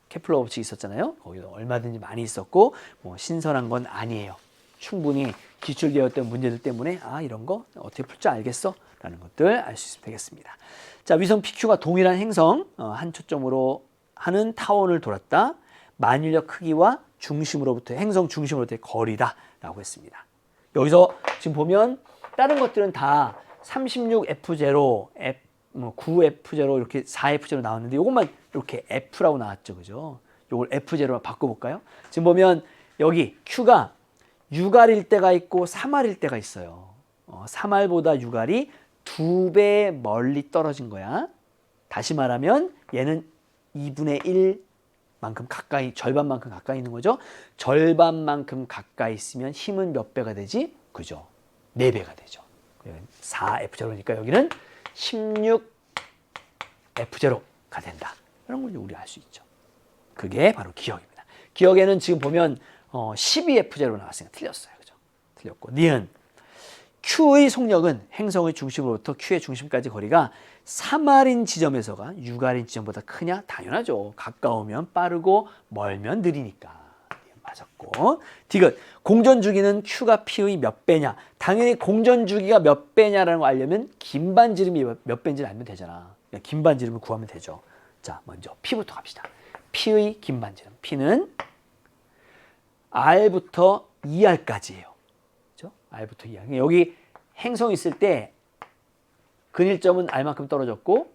케플러 법칙이 있었잖아요. 거기도 얼마든지 많이 있었고 뭐 신선한 건 아니에요. 충분히 기출되었던 문제들 때문에 이런 거 어떻게 풀 줄 알겠어? 라는 것들 알 수 있으면 되겠습니다. 자, 위성 PQ가 동일한 행성 한 초점으로 하는 타원을 돌았다. 만일력 크기와 중심으로부터 행성 중심으로부터의 거리다 라고 했습니다. 여기서 지금 보면 다른 것들은 다 36F0, 9F0 이렇게 4F0 나왔는데 이것만 이렇게 F라고 나왔죠. 그죠? 이걸 F0로 바꿔볼까요? 지금 보면 여기 Q가 6R일 때가 있고 3R일 때가 있어요. 3R보다 6R이 2배 멀리 떨어진 거야. 다시 말하면 얘는 2분의 1만큼 가까이, 절반만큼 가까이 있는 거죠. 절반만큼 가까이 있으면 힘은 몇 배가 되지? 그죠? 4배가 되죠. 4F0니까 여기는 16F0가 된다. 이런 걸 우리 알 수 있죠. 그게 바로 기억입니다. 기억에는 지금 보면 12F0로 나왔으니까 틀렸어요. 그죠? 틀렸고. 니은 Q의 속력은 행성의 중심으로부터 Q의 중심까지 거리가 3R인 지점에서가 6R인 지점보다 크냐? 당연하죠. 가까우면 빠르고 멀면 느리니까. 맞았고. 디귿 공전 주기는 Q가 P의 몇 배냐? 당연히 공전 주기가 몇 배냐라는 거 알려면 긴반지름이 몇 배인지를 알면 되잖아. 긴반지름을 구하면 되죠. 자, 먼저 P부터 갑시다. P의 긴반지름. P는 R부터 2R까지예요. 그렇죠? R부터 2R. 여기 행성이 있을 때 근일점은 R만큼 떨어졌고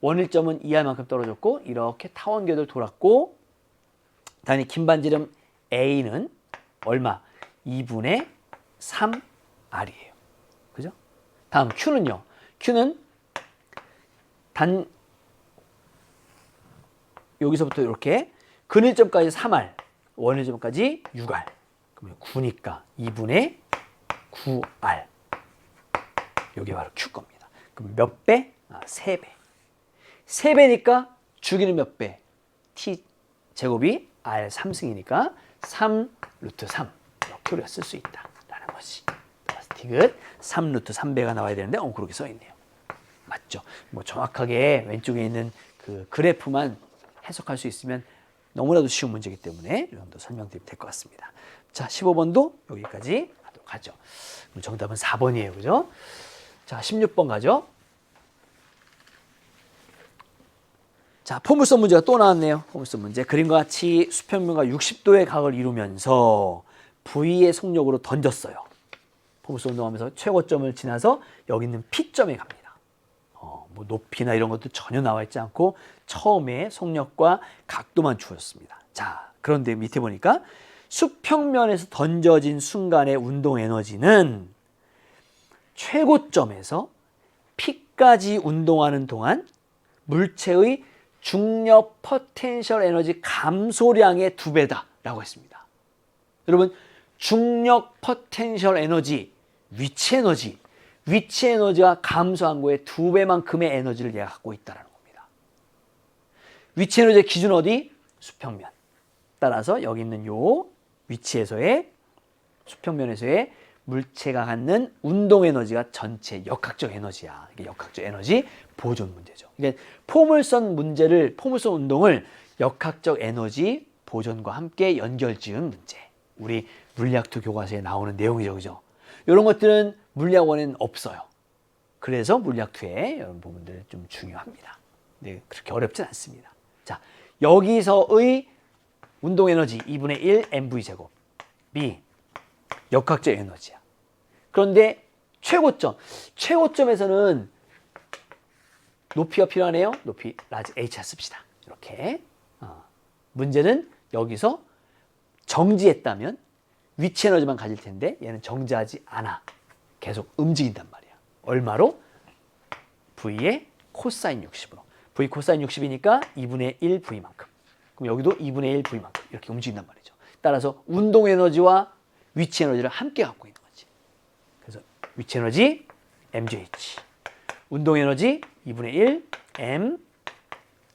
원일점은 2R만큼 떨어졌고 이렇게 타원궤도를 돌았고 당연히 긴반지름 A는 얼마? 2분의 3R이에요. 그죠? 다음 Q는요. Q는 여기서부터 이렇게 근일점까지 3R, 원일점까지 6R. 그러면 9니까 2분의 9R. 여기 바로 Q 겁니다. 그럼 몇 배? 3배. 3배니까 주기는 몇 배? T 제곱이 R 3승이니까 3 루트 3 이렇게 우리가 쓸 수 있다라는 것이. 디귿 3 루트 3배가 나와야 되는데 그렇게 써 있네요. 맞죠? 뭐 정확하게 왼쪽에 있는 그 그래프만 해석할 수 있으면 너무나도 쉬운 문제이기 때문에 이 정도 설명드리면 될 것 같습니다. 자, 15번도 여기까지 하도록 하죠. 그럼 정답은 4번이에요. 그죠? 자, 16번 가죠. 자, 포물선 문제가 또 나왔네요. 포물선 문제. 그림과 같이 수평면과 60도의 각을 이루면서 V의 속력으로 던졌어요. 포물선 운동하면서 최고점을 지나서 여기 있는 P점에 갑니다. 뭐 높이나 이런 것도 전혀 나와 있지 않고 처음에 속력과 각도만 주었습니다. 자, 그런데 밑에 보니까 수평면에서 던져진 순간의 운동 에너지는 최고점에서 P까지 운동하는 동안 물체의 중력 포텐셜 에너지 감소량의 2배다 라고 했습니다. 여러분, 중력 포텐셜 에너지, 위치 에너지가 감소한 거에 2배만큼의 에너지를 얘가 갖고 있다는 겁니다. 위치 에너지의 기준 어디? 수평면. 따라서 여기 있는 요 위치에서의 수평면에서의 물체가 갖는 운동 에너지가 전체 역학적 에너지야. 이게 역학적 에너지 보존 문제죠. 그러니까 포물선 운동을 역학적 에너지 보존과 함께 연결지은 문제. 우리 물리학2 교과서에 나오는 내용이죠. 그죠? 이런 것들은 물리학 1에는 없어요. 그래서 물리학2에 이런 부분들 좀 중요합니다. 네, 그렇게 어렵진 않습니다. 자, 여기서의 운동 에너지 2분의 1 mv제곱. B. 역학적 에너지야. 그런데 최고점에서는 높이가 필요하네요. 높이 라지 H를 씁시다. 이렇게. 문제는 여기서 정지했다면 위치 에너지만 가질 텐데 얘는 정지하지 않아. 계속 움직인단 말이야. 얼마로? V의 코사인 60으로. V 코사인 60이니까 2분의 1 V만큼. 그럼 여기도 2분의 1 V만큼 이렇게 움직인단 말이죠. 따라서 운동 에너지와 위치 에너지를 함께 갖고 있는 거지. 그래서 위치 에너지 mgh, 운동 에너지 2분의 1 m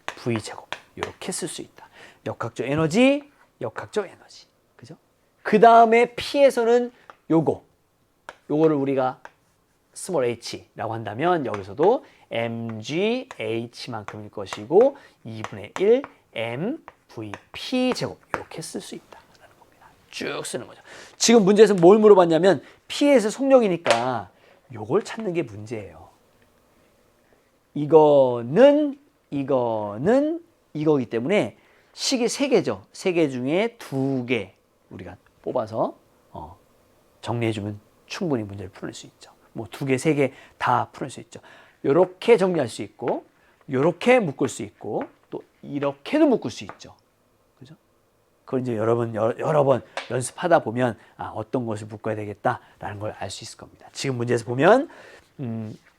v 제곱 이렇게 쓸 수 있다. 역학적 에너지, 역학적 에너지. 그죠? 그 다음에 P에서는 요거를 우리가 스몰 h라고 한다면 여기서도 mgh만큼일 것이고 2분의 1 mvp 제곱 이렇게 쓸 수 있다라는 겁니다. 쭉 쓰는 거죠. 지금 문제에서 뭘 물어봤냐면 P에서 속력이니까 요걸 찾는 게 문제예요. 이거는 이거기 때문에 식이 3개죠. 3개 중에 2개 우리가 뽑아서 정리해주면 충분히 문제를 풀 수 있죠. 뭐 2개, 3개 다 풀 수 있죠. 이렇게 정리할 수 있고, 이렇게 묶을 수 있고, 또 이렇게도 묶을 수 있죠. 그죠? 그걸 이제 여러 번 연습하다 보면 어떤 것을 묶어야 되겠다라는 걸 알 수 있을 겁니다. 지금 문제에서 보면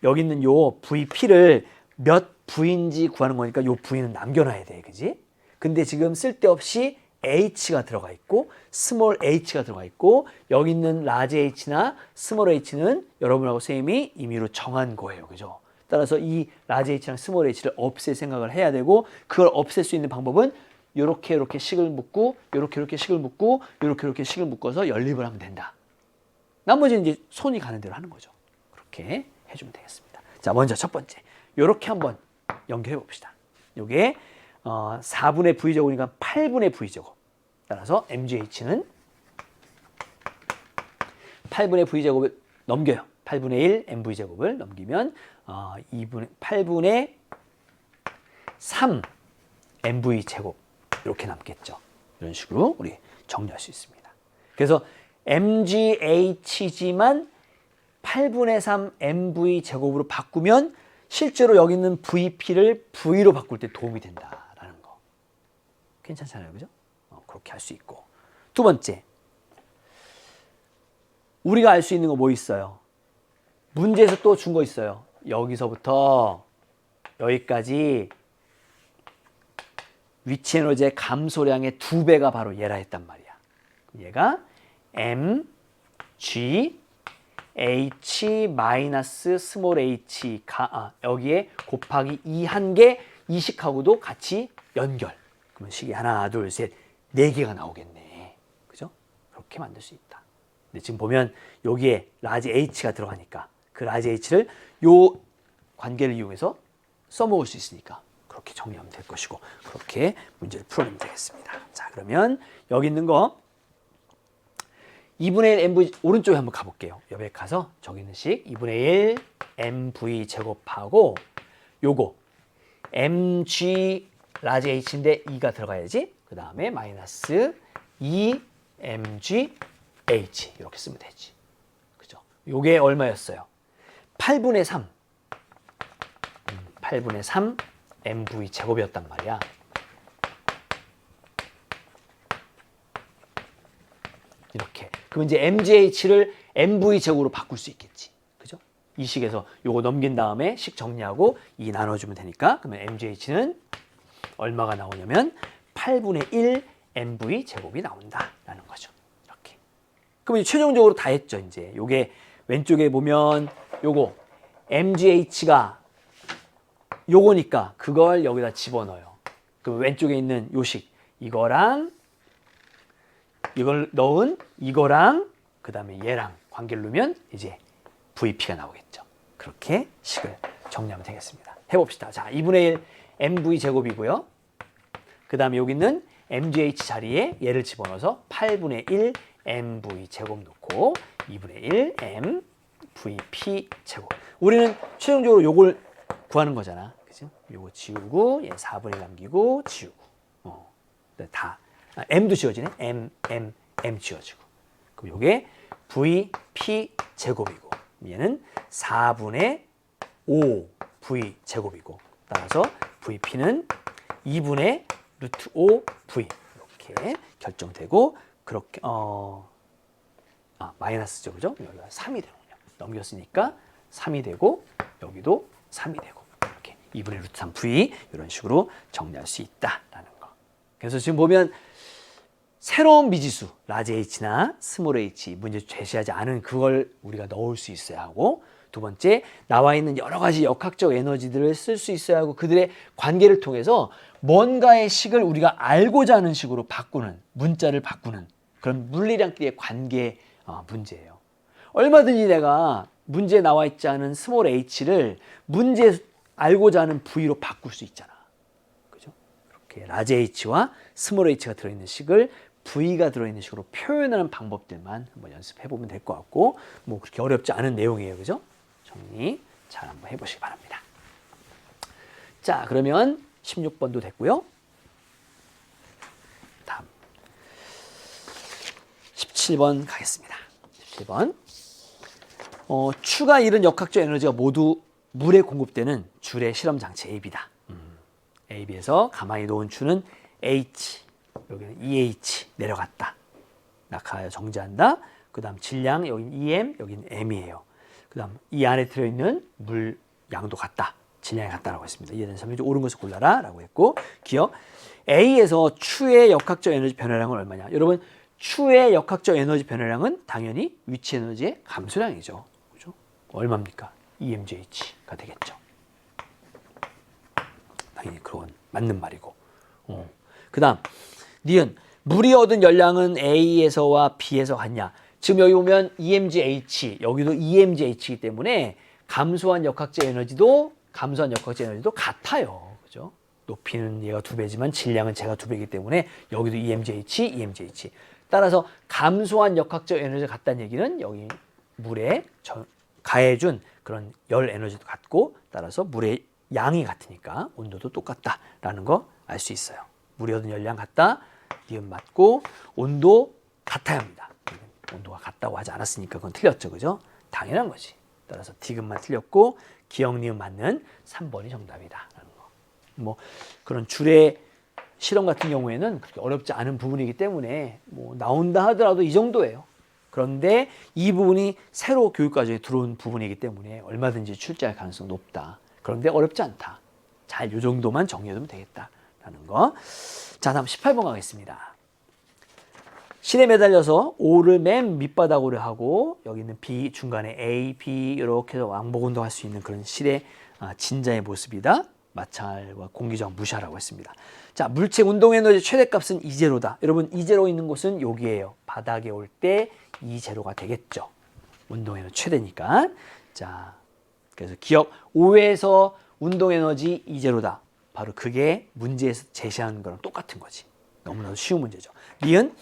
여기 있는 요 VP를 몇 V인지 구하는 거니까 요 V는 남겨놔야 돼, 그지? 근데 지금 쓸데없이 H가 들어가 있고 스몰 h가 들어가 있고 여기 있는 라지 h나 스몰 h는 여러분하고 선생님이 임의로 정한 거예요. 그죠? 따라서 이 라지 h랑 스몰 h를 없앨 생각을 해야 되고 그걸 없앨 수 있는 방법은 이렇게 식을 묶고 이렇게 식을 묶고 이렇게 식을 묶어서 연립을 하면 된다. 나머지는 이제 손이 가는 대로 하는 거죠. 그렇게 해주면 되겠습니다. 자, 먼저 첫 번째 이렇게 한번 연결해 봅시다. 요게 4분의 V제곱이니까 8분의 V제곱. 따라서 MGH는 8분의 V제곱을 넘겨요. 8분의 1 MV제곱을 넘기면 8분의 3 MV제곱 이렇게 남겠죠. 이런 식으로 우리 정리할 수 있습니다. 그래서 MGH지만 8분의 3 MV제곱으로 바꾸면 실제로 여기 있는 VP를 V로 바꿀 때 도움이 된다라는 거. 괜찮잖아요. 그죠? 그렇게 할 수 있고. 두 번째. 우리가 알 수 있는 거 뭐 있어요? 문제에서 또 준 거 있어요. 여기서부터 여기까지 위치 에너지의 감소량의 2배가 바로 얘라 했단 말이야. 얘가 M, G, H 마이너스 스몰 H가 여기에 곱하기 2한 개 이식하고도 같이 연결. 그러면 식이 하나, 둘, 셋, 4개가 나오겠네. 그죠? 그렇게 만들 수 있다. 근데 지금 보면 여기에 라지 H가 들어가니까 그 라지 H를 요 관계를 이용해서 써먹을 수 있으니까 그렇게 정리하면 될 것이고 그렇게 문제를 풀어내면 되겠습니다. 자, 그러면 여기 있는 거 2분의 1 MV 오른쪽에 한번 가볼게요. 여기에 가서 저기 있는 식 2분의 1 MV 제곱하고 요거 MG 라지 H인데 2가 들어가야지. 그 다음에 마이너스 2MG H 이렇게 쓰면 되지. 그죠? 요게 얼마였어요? 8분의 3 8분의 3 MV 제곱이었단 말이야. 이렇게. 그럼 이제 MGH를 MV 제곱으로 바꿀 수 있겠지. 그죠? 이 식에서 요거 넘긴 다음에 식 정리하고 2 나눠주면 되니까 그러면 MGH는 얼마가 나오냐면 8분의 1 MV 제곱이 나온다라는 거죠. 이렇게. 그럼 이제 최종적으로 다 했죠. 이제 요게 왼쪽에 보면 요거 MGH가 요거니까 그걸 여기다 집어넣어요. 그럼 왼쪽에 있는 요식 이거랑 이걸 넣은 이거랑 그 다음에 얘랑 관계를 놓으면 이제 VP가 나오겠죠. 그렇게 식을 정리하면 되겠습니다. 해봅시다. 자, 2분의 1 MV 제곱이고요. 그 다음에 여기 있는 MGH 자리에 얘를 집어넣어서 8분의 1 MV 제곱 놓고 2분의 1 MVP 제곱. 우리는 최종적으로 요걸 구하는 거잖아. 그죠? 요거 지우고 얘 4분의 1 남기고 지우고. 다 M도 지워지네. M 지워지고. 그럼 요게 VP 제곱이고 얘는 4분의 5 V 제곱이고 따라서 VP는 2분의 루트 5 V 이렇게 결정되고 그렇게 마이너스죠. 그죠? 여기가 3이 되는군요. 넘겼으니까 3이 되고 여기도 3이 되고 이렇게 2분의 루트 3 V 이런 식으로 정리할 수 있다라는 거. 그래서 지금 보면 새로운 미지수 라지 H나 스몰 H 문제 제시하지 않은 그걸 우리가 넣을 수 있어야 하고 두 번째, 나와 있는 여러 가지 역학적 에너지들을 쓸 수 있어야 하고 그들의 관계를 통해서 뭔가의 식을 우리가 알고자 하는 식으로 바꾸는, 문자를 바꾸는 그런 물리량끼리의 관계 문제예요. 얼마든지 내가 문제에 나와 있지 않은 스몰 h를 문제에 알고자 하는 v로 바꿀 수 있잖아. 그죠? 이렇게 라지 h와 스몰 h가 들어있는 식을 v가 들어있는 식으로 표현하는 방법들만 한번 연습해 보면 될 것 같고, 뭐 그렇게 어렵지 않은 내용이에요. 그죠? 정리 잘 한번 해보시기 바랍니다. 자, 그러면 16번도 됐고요. 다음 17번 가겠습니다. 17번. 추가 이런 역학적 에너지가 모두 물에 공급되는 줄의 실험 장치 AB다. AB에서 가만히 놓은 추는 H, 여기는 EH 내려갔다. 낙하하여 정지한다. 그 다음 질량, 여기는 EM, 여기는 M이에요. 그 다음 이 안에 들어있는 물 양도 같다. 질량이 같다라고 했습니다. 이해된 사람이 옳은 것을 골라라 라고 했고, 기억. A에서 추의 역학적 에너지 변화량은 얼마냐. 여러분, 추의 역학적 에너지 변화량은 당연히 위치 에너지의 감소량이죠. 그죠? 얼마입니까? EmGH가 되겠죠. 당연히 그건 맞는 말이고. 그 다음, 니은, 물이 얻은 열량은 A에서와 B에서 같냐. 지금 여기 보면 EmGH, 여기도 EmGH이기 때문에 감소한 역학적 에너지도 같아요. 그죠? 높이는 얘가 2배지만 질량은 제가 2배이기 때문에 여기도 EmGH. 따라서 감소한 역학적 에너지가 같다는 얘기는 여기 물에 가해준 그런 열 에너지도 같고, 따라서 물의 양이 같으니까 온도도 똑같다라는 거 알 수 있어요. 물이 얻은 열량 같다. 니은 맞고, 온도 같아야 합니다. 온도가 같다고 하지 않았으니까 그건 틀렸죠. 그죠? 당연한 거지. 따라서 디귿만 틀렸고, 기억 니은 맞는 3번이 정답이다라는 거. 뭐 그런 줄의 실험 같은 경우에는 그렇게 어렵지 않은 부분이기 때문에 뭐 나온다 하더라도 이 정도예요. 그런데 이 부분이 새로 교육과정에 들어온 부분이기 때문에 얼마든지 출제할 가능성이 높다. 그런데 어렵지 않다. 잘 이 정도만 정리해두면 되겠다라는 거. 자, 다음 18번 가겠습니다. 실에 매달려서 O를 맨 밑바닥으로 하고 여기는 B 중간에 A, B 이렇게 해서 왕복 운동할 수 있는 그런 실의 진자의 모습이다. 마찰과 공기저항 무시하라고 했습니다. 자, 물체 운동 에너지 최대값은 E제로다. 여러분, E제로 있는 곳은 여기에요. 바닥에 올 때 E제로가 되겠죠. 운동 에너지 최대니까. 자, 그래서 기억, O에서 운동 에너지 E제로다. 바로 그게 문제에서 제시하는 거랑 똑같은 거지. 너무나도 쉬운 문제죠. 니은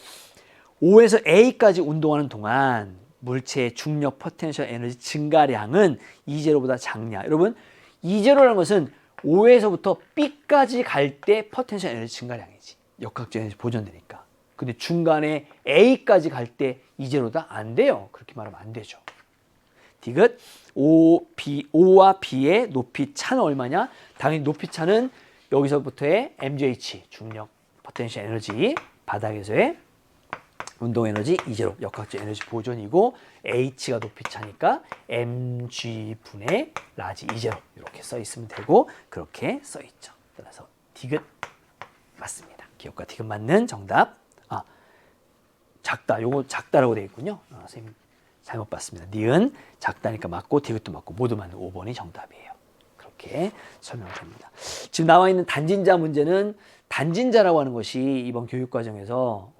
O에서 A까지 운동하는 동안 물체의 중력 포텐셜 에너지 증가량은 E제로보다 작냐. 여러분, E제로라는 것은 O에서부터 B까지 갈 때 포텐셜 에너지 증가량이지. 역학적 에너지 보존되니까. 근데 중간에 A까지 갈 때 E제로다? 안 돼요. 그렇게 말하면 안 되죠. 디귿, O와 B의 높이 차는 얼마냐? 당연히 높이 차는 여기서부터의 MGH, 중력 포텐셜 에너지, 바닥에서의 운동 에너지 E제로, 역학적 에너지 보존이고, H가 높이 차니까 mg분의 라지 E제로 이렇게 써 있으면 되고, 그렇게 써 있죠. 따라서 디귿 맞습니다. 기억과 디귿 맞는 정답. 작다. 요거 작다라고 되어 있군요. 선생님 잘못 봤습니다. 니은 작다니까 맞고 디귿도 맞고 모두 맞는 5번이 정답이에요. 그렇게 설명됩니다. 지금 나와 있는 단진자 문제는 단진자라고 하는 것이 이번 교육과정에서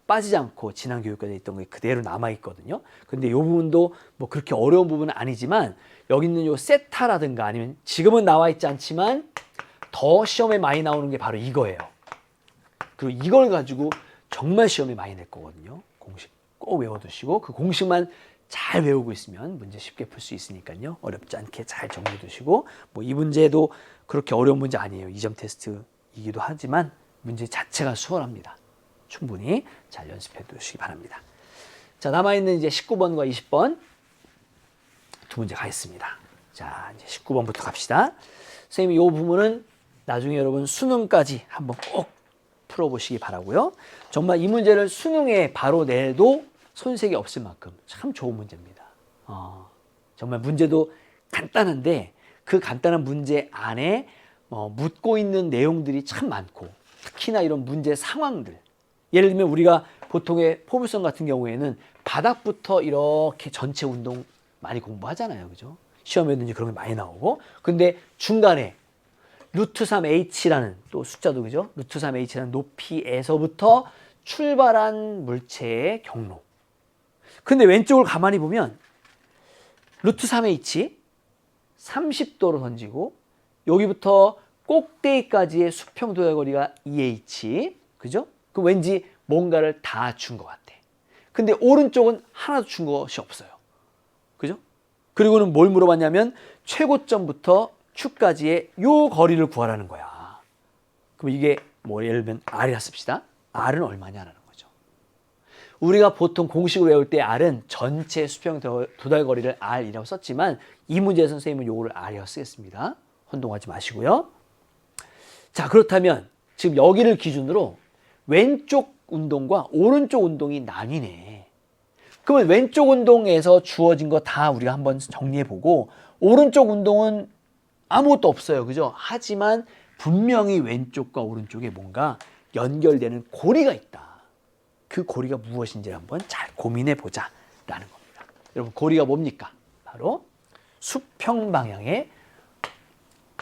빠지지 않고 지난 교육과정에 있던 게 그대로 남아있거든요. 근데 이 부분도 뭐 그렇게 어려운 부분은 아니지만 여기 있는 요 세타라든가 아니면 지금은 나와 있지 않지만 더 시험에 많이 나오는 게 바로 이거예요. 그리고 이걸 가지고 정말 시험에 많이 낼 거거든요. 공식 꼭 외워두시고 그 공식만 잘 외우고 있으면 문제 쉽게 풀 수 있으니까요. 어렵지 않게 잘 정리해 두시고, 뭐 이 문제도 그렇게 어려운 문제 아니에요. 2점 테스트이기도 하지만 문제 자체가 수월합니다. 충분히 잘 연습해 두시기 바랍니다. 자, 남아있는 이제 19번과 20번 두 문제 가겠습니다. 자, 이제 19번부터 갑시다. 선생님, 이 부분은 나중에 여러분 수능까지 한번 꼭 풀어보시기 바라고요. 정말 이 문제를 수능에 바로 내도 손색이 없을 만큼 참 좋은 문제입니다. 정말 문제도 간단한데 그 간단한 문제 안에 묻고 있는 내용들이 참 많고, 특히나 이런 문제 상황들, 예를 들면 우리가 보통의 포물선 같은 경우에는 바닥부터 이렇게 전체 운동 많이 공부하잖아요. 그죠? 시험에도 이제 그런 게 많이 나오고. 근데 중간에 루트 3h라는 또 숫자도 그죠? 루트 3h라는 높이에서부터 출발한 물체의 경로. 근데 왼쪽을 가만히 보면 루트 3h 30도로 던지고 여기부터 꼭대기까지의 수평 도달거리가 2h. 그죠? 그 왠지 뭔가를 다 준 것 같아. 근데 오른쪽은 하나도 준 것이 없어요. 그죠? 그리고는 뭘 물어봤냐면 최고점부터 축까지의 요 거리를 구하라는 거야. 그럼 이게 뭐 예를 들면 R이라 씁시다. R은 얼마냐라는 거죠. 우리가 보통 공식을 외울 때 R은 전체 수평 도달 거리를 R이라고 썼지만 이 문제 선생님은 요거를 R이라고 쓰겠습니다. 혼동하지 마시고요. 자, 그렇다면 지금 여기를 기준으로 왼쪽 운동과 오른쪽 운동이 나뉘네. 그러면 왼쪽 운동에서 주어진 거 다 우리가 한번 정리해보고 오른쪽 운동은 아무것도 없어요. 그죠? 하지만 분명히 왼쪽과 오른쪽에 뭔가 연결되는 고리가 있다. 그 고리가 무엇인지를 한번 잘 고민해보자 라는 겁니다. 여러분, 고리가 뭡니까? 바로 수평 방향의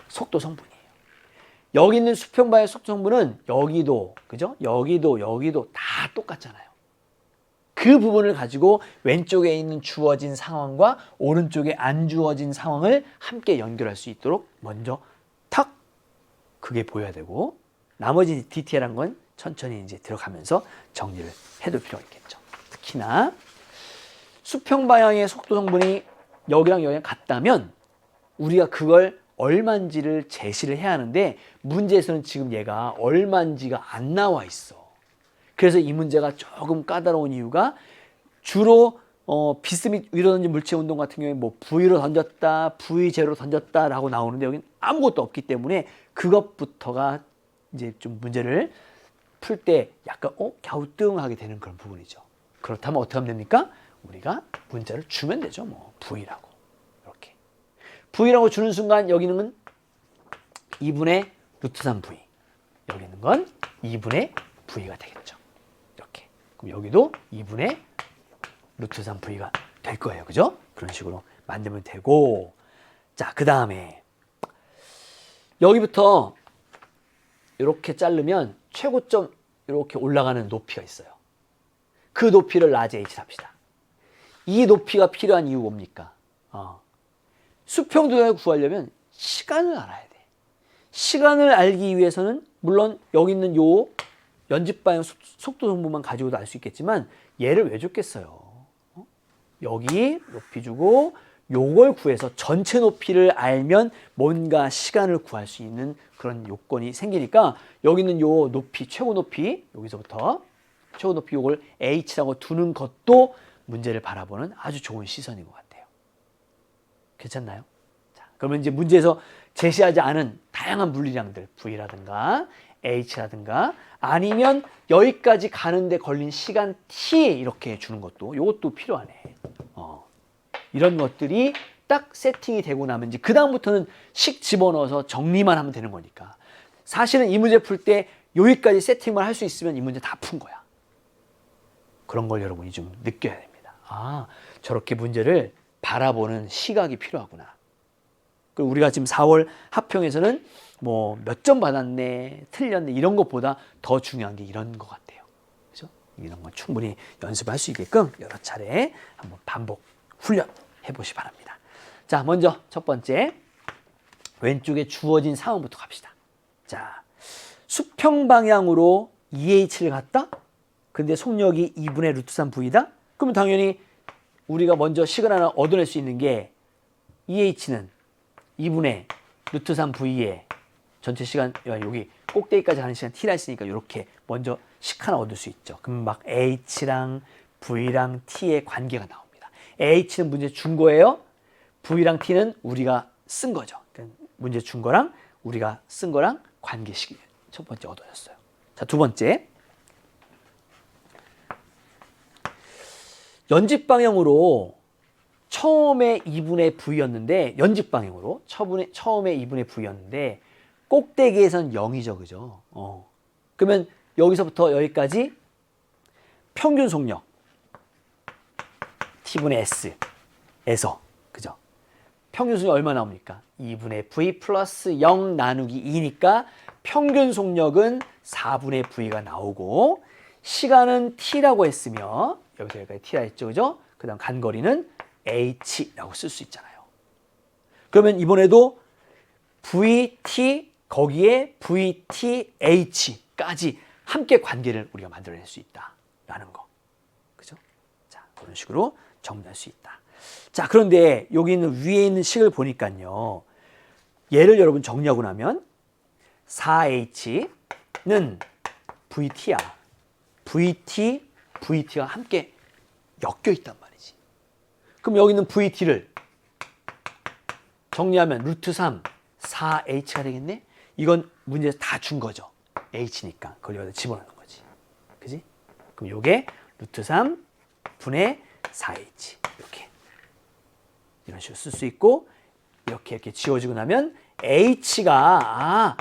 속도 성분이에요. 여기 있는 수평 방향의 속도 성분은 여기도, 그죠? 여기도 다 똑같잖아요. 그 부분을 가지고 왼쪽에 있는 주어진 상황과 오른쪽에 안 주어진 상황을 함께 연결할 수 있도록 먼저 탁 그게 보여야 되고 나머지 디테일한 건 천천히 이제 들어가면서 정리를 해둘 필요가 있겠죠. 특히나 수평 방향의 속도 성분이 여기랑 여기랑 같다면 우리가 그걸 얼마인지를 제시를 해야 하는데 문제에서는 지금 얘가 얼마인지가 안 나와 있어. 그래서 이 문제가 조금 까다로운 이유가 주로 비스 및 위로 던진 물체 운동 같은 경우에 뭐 V로 던졌다, V0로 던졌다라고 나오는데 여기는 아무것도 없기 때문에 그것부터가 이제 좀 문제를 풀 때 약간 갸우뚱하게 되는 그런 부분이죠. 그렇다면 어떻게 하면 됩니까? 우리가 문자를 주면 되죠. 뭐 V라고 이렇게 V라고 주는 순간 여기는 2분의 루트 3V 여기 있는 건 2분의 V가 되겠죠. 이렇게 그럼 여기도 2분의 루트 3V가 될 거예요. 그죠? 그런 식으로 만들면 되고 자, 그 다음에 여기부터 이렇게 자르면 최고점 이렇게 올라가는 높이가 있어요. 그 높이를 라지 H 합시다. 이 높이가 필요한 이유 뭡니까? 수평 도달을 구하려면 시간을 알아야 돼. 시간을 알기 위해서는 물론 여기 있는 요 연집 방향 속도 성분만 가지고도 알 수 있겠지만 얘를 왜 줬겠어요? 여기 높이 주고 요걸 구해서 전체 높이를 알면 뭔가 시간을 구할 수 있는 그런 요건이 생기니까 여기 있는 요 높이, 최고 높이 여기서부터 최고 높이 요걸 H라고 두는 것도 문제를 바라보는 아주 좋은 시선인 것 같아요. 괜찮나요? 자, 그러면 이제 문제에서 제시하지 않은 다양한 물리량들 V라든가 H라든가 아니면 여기까지 가는데 걸린 시간 T 이렇게 주는 것도 이것도 필요하네. 이런 것들이 딱 세팅이 되고 나면 이제 그 다음부터는 식 집어넣어서 정리만 하면 되는 거니까 사실은 이 문제 풀 때 여기까지 세팅만 할 수 있으면 이 문제 다 푼 거야. 그런 걸 여러분이 좀 느껴야 됩니다. 아, 저렇게 문제를 바라보는 시각이 필요하구나. 그리고 우리가 지금 4월 합평에서는 뭐 몇 점 받았네, 틀렸네 이런 것보다 더 중요한 게 이런 것 같아요. 그죠? 이런 거 충분히 연습할 수 있게끔 여러 차례 한번 반복 훈련해 보시기 바랍니다. 자, 먼저 첫 번째 왼쪽에 주어진 상황부터 갑시다. 자, 수평 방향으로 EH를 갔다? 근데 속력이 2분의 루트 3V다? 그러면 당연히 우리가 먼저 식을 하나 얻어낼 수 있는 게 EH는 2분의 루트 3V의 전체 시간, 여기 꼭대기까지 가는 시간 T라 했으니까 이렇게 먼저 식 하나 얻을 수 있죠. 그럼 막 H랑 V랑 T의 관계가 나옵니다. H는 문제 준 거예요. V랑 T는 우리가 쓴 거죠. 그러니까 문제 준 거랑 우리가 쓴 거랑 관계식이 첫 번째 얻어졌어요. 자, 두 번째. 연집 방향으로 처음에 2분의 V였는데 연집 방향으로 처음에 2분의 V였는데 꼭대기에선 0이죠. 그죠? 그러면 여기서부터 여기까지 평균 속력 T분의 S에서 평균 속력 얼마 나옵니까? 2분의 V 플러스 0 나누기 2니까 평균 속력은 4분의 V가 나오고 시간은 T라고 했으며 여기서 여기까지 T라 했죠. 그죠? 그 다음 간거리는 H라고 쓸 수 있잖아요. 그러면 이번에도 VT 거기에 VTH까지 함께 관계를 우리가 만들어낼 수 있다라는 거. 그죠? 자, 그런 식으로 정리할 수 있다. 자, 그런데 여기 있는 위에 있는 식을 보니까요. 얘를 여러분 정리하고 나면 4H는 VT야. VT가 함께 엮여 있단 말이지. 그럼 여기 있는 VT를 정리하면 루트 3, 4H가 되겠네? 이건 문제에서 다 준 거죠. H니까. 그걸 여기다 집어넣는 거지. 그지? 그럼 요게 루트 3 분의 4H. 이렇게. 이런 식으로 쓸 수 있고, 이렇게 지워지고 나면 H가,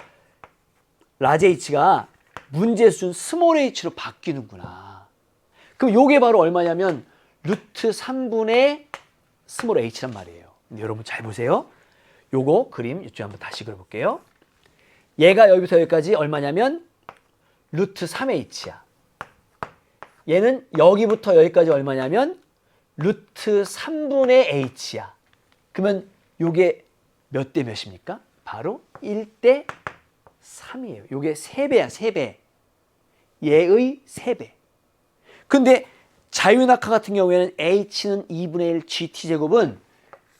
라지 H가 문제에서 준 스몰 h로 바뀌는구나. 그럼 요게 바로 얼마냐면 루트 3분의 스몰 h란 말이에요. 근데 여러분 잘 보세요. 요거 그림 이쪽에 한번 다시 그려볼게요. 얘가 여기부터 여기까지 얼마냐면 루트 3h야. 얘는 여기부터 여기까지 얼마냐면 루트 3분의 h야. 그러면 요게 몇 대 몇입니까? 바로 1대 3이에요. 요게 3배야, 3배. 얘의 3배. 근데 자유낙하 같은 경우에는 h는 2분의 1 gt제곱은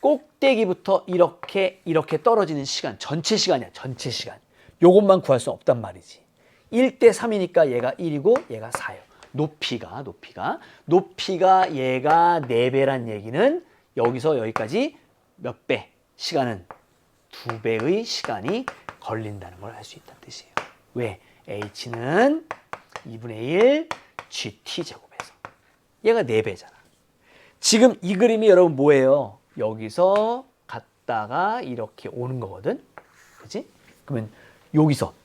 꼭대기부터 이렇게 떨어지는 시간, 전체 시간이야, 전체 시간. 요것만 구할 수 없단 말이지. 1대 3이니까 얘가 1이고 얘가 4예요. 높이가 얘가 4배란 얘기는 여기서 여기까지 몇 배? 시간은 2배의 시간이 걸린다는 걸 알 수 있다는 뜻이에요. 왜? h는 2분의 1 gt제곱에서. 얘가 4배잖아. 지금 이 그림이 여러분 뭐예요? 여기서 갔다가 이렇게 오는 거거든. 그치? 그러면 여기서부터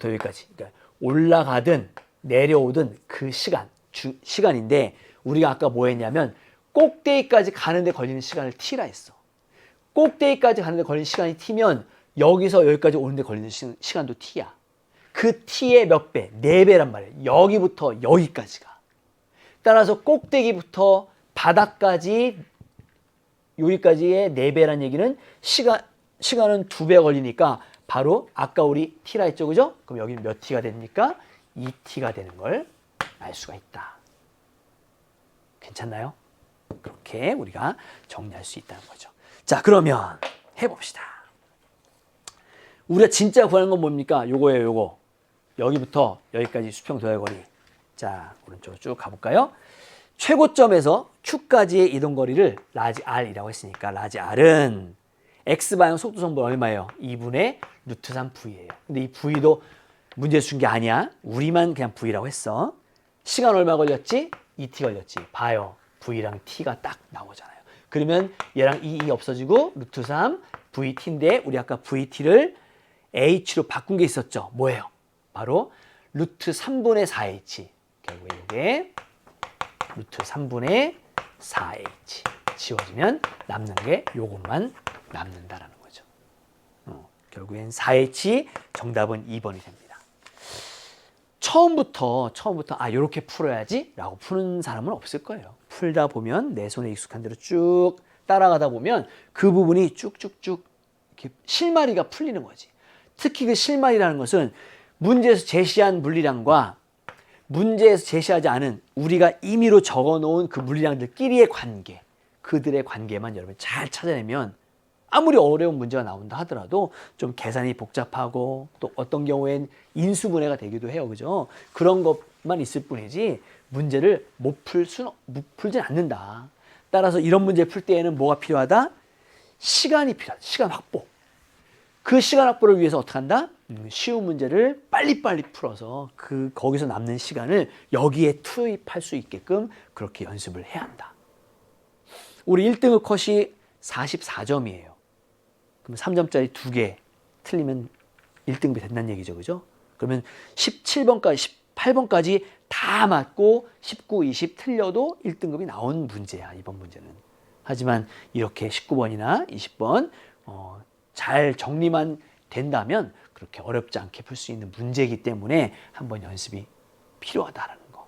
여기까지. 그러니까 올라가든 내려오든 그 시간인데 우리가 아까 뭐 했냐면 꼭대기까지 가는데 걸리는 시간을 t라 했어. 꼭대기까지 가는데 걸리는 시간이 t면 여기서 여기까지 오는데 걸리는 시간도 t야. 그 t의 몇 배? 4배란 말이에요. 여기부터 여기까지가. 따라서 꼭대기부터 바닥까지 여기까지의 4배란 얘기는 시간은 2배 걸리니까 바로 아까 우리 t라 했죠. 그죠? 그럼 여기는 몇 t가 됩니까? 2t가 되는 걸 알 수가 있다. 괜찮나요? 그렇게 우리가 정리할 수 있다는 거죠. 자, 그러면 해봅시다. 우리가 진짜 구하는 건 뭡니까? 요거예요, 요거. 여기부터 여기까지 수평 도달거리. 자, 오른쪽으로 쭉 가볼까요? 최고점에서 Q까지의 이동거리를 라지 R이라고 했으니까 라지 R은 X방향 속도성분 얼마예요? 2분의 루트 3 V예요. 근데 이 V도 문제 준 게 아니야. 우리만 그냥 V라고 했어. 시간 얼마 걸렸지? 2t 걸렸지. 봐요. V랑 T가 딱 나오잖아요. 그러면 얘랑 이 없어지고 루트 3 VT인데 우리 아까 VT를 H로 바꾼 게 있었죠. 뭐예요? 바로 루트 3분의 4H. 결국에 이게 루트 3분의 4H. 지워지면 남는 게 요것만 남는다라는 거죠. 결국엔 4H 정답은 2번이 됩니다. 처음부터 요렇게 풀어야지 라고 푸는 사람은 없을 거예요. 풀다 보면 내 손에 익숙한 대로 쭉 따라가다 보면 그 부분이 쭉쭉쭉 이렇게 실마리가 풀리는 거지. 특히 그 실마리라는 것은 문제에서 제시한 물리량과 문제에서 제시하지 않은 우리가 임의로 적어놓은 그 물리량들끼리의 관계, 그들의 관계만 여러분 잘 찾아내면 아무리 어려운 문제가 나온다 하더라도 좀 계산이 복잡하고 또 어떤 경우엔 인수분해가 되기도 해요. 그죠? 그런 것만 있을 뿐이지 문제를 풀진 않는다. 따라서 이런 문제 풀 때에는 뭐가 필요하다? 시간이 필요하다. 시간 확보. 그 시간 확보를 위해서 어떻게 한다? 쉬운 문제를 빨리빨리 풀어서 거기서 남는 시간을 여기에 투입할 수 있게끔 그렇게 연습을 해야 한다. 우리 1등급 컷이 44점이에요. 그럼 3점짜리 2개 틀리면 1등급이 된다는 얘기죠. 그죠? 그러면 17번까지, 18번까지 다 맞고 19, 20 틀려도 1등급이 나온 문제야. 이번 문제는. 하지만 이렇게 19번이나 20번 잘 정리만 된다면 그렇게 어렵지 않게 풀 수 있는 문제이기 때문에 한번 연습이 필요하다라는 거.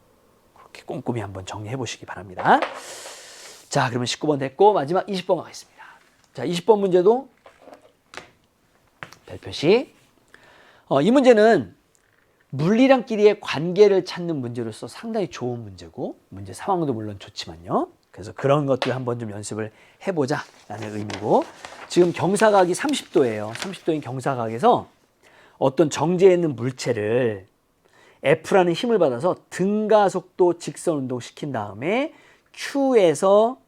그렇게 꼼꼼히 한번 정리해 보시기 바랍니다. 자, 그러면 19번 됐고 마지막 20번 가겠습니다. 자, 20번 문제도 별표시. 이 문제는 물리량끼리의 관계를 찾는 문제로서 상당히 좋은 문제고 문제 상황도 물론 좋지만요. 그래서 그런 것들 한번 좀 연습을 해보자라는 의미고 지금 경사각이 30도예요. 30도인 경사각에서 어떤 정지해 있는 물체를 F라는 힘을 받아서 등가속도 직선 운동 시킨 다음에 Q에서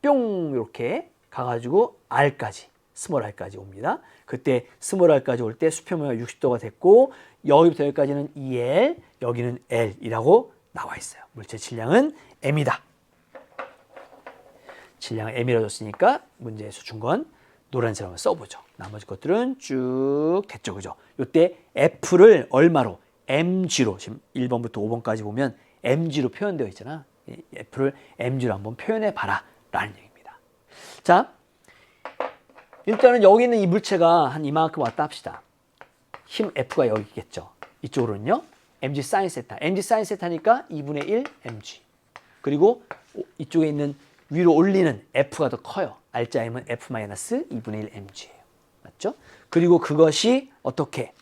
뿅 이렇게 가가지고 R까지 스몰 r까지 옵니다. 그때 스몰 r까지 올 때 수평면가 60도가 됐고 여기부터 여기까지는 2L, 여기는 L이라고 나와 있어요. 물체 질량은 M이다. 질량은 M이라고 줬으니까 문제에서 준 건 노란색으로 한번 써보죠. 나머지 것들은 쭉 됐죠. 그죠? 이때 F를 얼마로? mg로 지금 1번부터 5번까지 보면 mg로 표현되어 있잖아. F를 mg로 한번 표현해 봐라 라는 얘기입니다. 자, 일단은 여기 있는 이 물체가 한 이만큼 왔다 합시다. 힘 F가 여기 있겠죠. 이쪽으로는요. mg sin 세타. mg sin 세타니까 2분의 1 mg. 그리고 이쪽에 있는 위로 올리는 F가 더 커요. R자 M은 F-2분의 1 mg예요. 맞죠? 그리고 그것이 어떻게?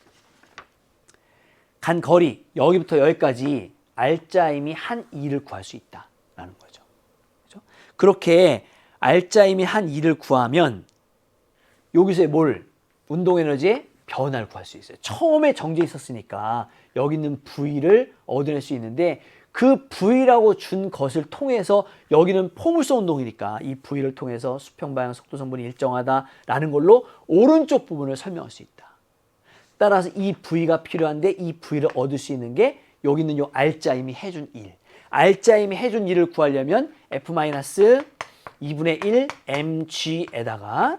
간 거리, 여기부터 여기까지 R자 M이 한 2를 구할 수 있다라는 거죠. 그렇죠? 그렇게 R자 M이 한 2를 구하면 여기서의 뭘? 운동 에너지의 변화를 구할 수 있어요. 처음에 정지해 있었으니까 여기 있는 V를 얻어낼 수 있는데 그 V라고 준 것을 통해서 여기는 포물선 운동이니까 이 V를 통해서 수평 방향 속도 성분이 일정하다라는 걸로 오른쪽 부분을 설명할 수 있다. 따라서 이 V가 필요한데 이 V를 얻을 수 있는 게 여기 있는 요 R자 M이 해준 1. R자 M이 해준 1을 구하려면 F-2분의 1 mg에다가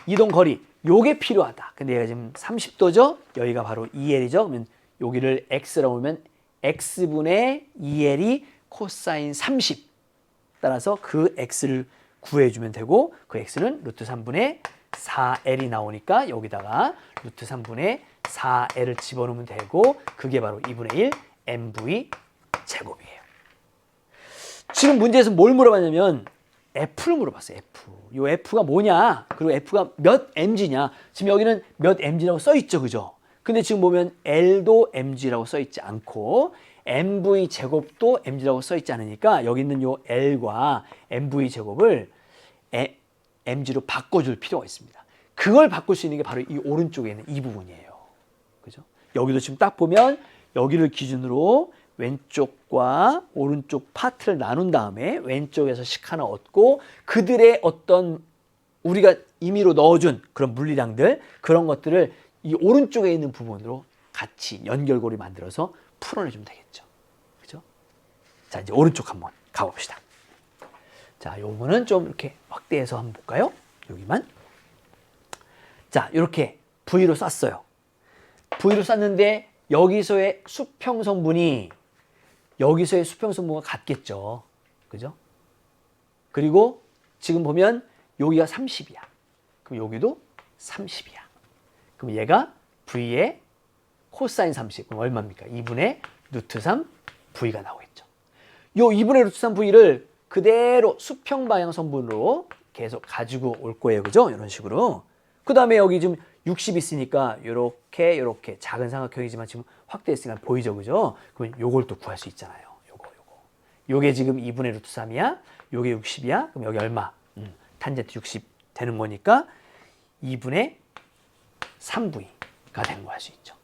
이동 거리 요게 필요하다. 근데 얘가 지금 30도죠. 여기가 바로 2L이죠. 그러면 여기를 X라고 하면 X분의 2L이 코사인 30. 따라서 그 X를 구해주면 되고 그 X는 루트 3분의 4L이 나오니까 여기다가 루트 3분의 4L을 집어넣으면 되고 그게 바로 2분의 1 MV 제곱이에요. 지금 문제에서 뭘 물어봤냐면 F를 물어봤어요. F. 이 F가 뭐냐? 그리고 F가 몇 mg냐? 지금 여기는 몇 mg라고 써 있죠. 그죠? 근데 지금 보면 L도 mg라고 써 있지 않고 mv 제곱도 mg라고 써 있지 않으니까 여기 있는 요 L과 mv 제곱을 mg로 바꿔줄 필요가 있습니다. 그걸 바꿀 수 있는 게 바로 이 오른쪽에 있는 이 부분이에요. 그죠? 여기도 지금 딱 보면 여기를 기준으로 왼쪽과 오른쪽 파트를 나눈 다음에 왼쪽에서 식 하나 얻고 그들의 어떤 우리가 임의로 넣어준 그런 물리량들 그런 것들을 이 오른쪽에 있는 부분으로 같이 연결고리 만들어서 풀어내주면 되겠죠. 그죠? 자, 이제 오른쪽 한번 가봅시다. 자, 요거는 좀 이렇게 확대해서 한번 볼까요? 여기만. 자, 이렇게 V로 쐈어요. V로 쐈는데 여기서의 수평성분이 여기서의 수평성분과 같겠죠. 그죠? 그리고 지금 보면 여기가 30이야. 그럼 여기도 30이야. 그럼 얘가 V의 코사인 30. 그럼 얼마입니까? 2분의 루트 3 V가 나오겠죠. 요 2분의 루트 3 V를 그대로 수평 방향 성분으로 계속 가지고 올 거예요. 그죠? 이런 식으로. 그 다음에 여기 지금 60 있으니까 요렇게 작은 삼각형이지만 지금 확대했으니까 보이죠. 그죠? 그러면 요걸 또 구할 수 있잖아요. 요게 지금 2분의 루트 3이야. 요게 60이야. 그럼 여기 얼마? 탄젠트 60 되는 거니까 2분의 3V가 되는 거 할 수 있죠.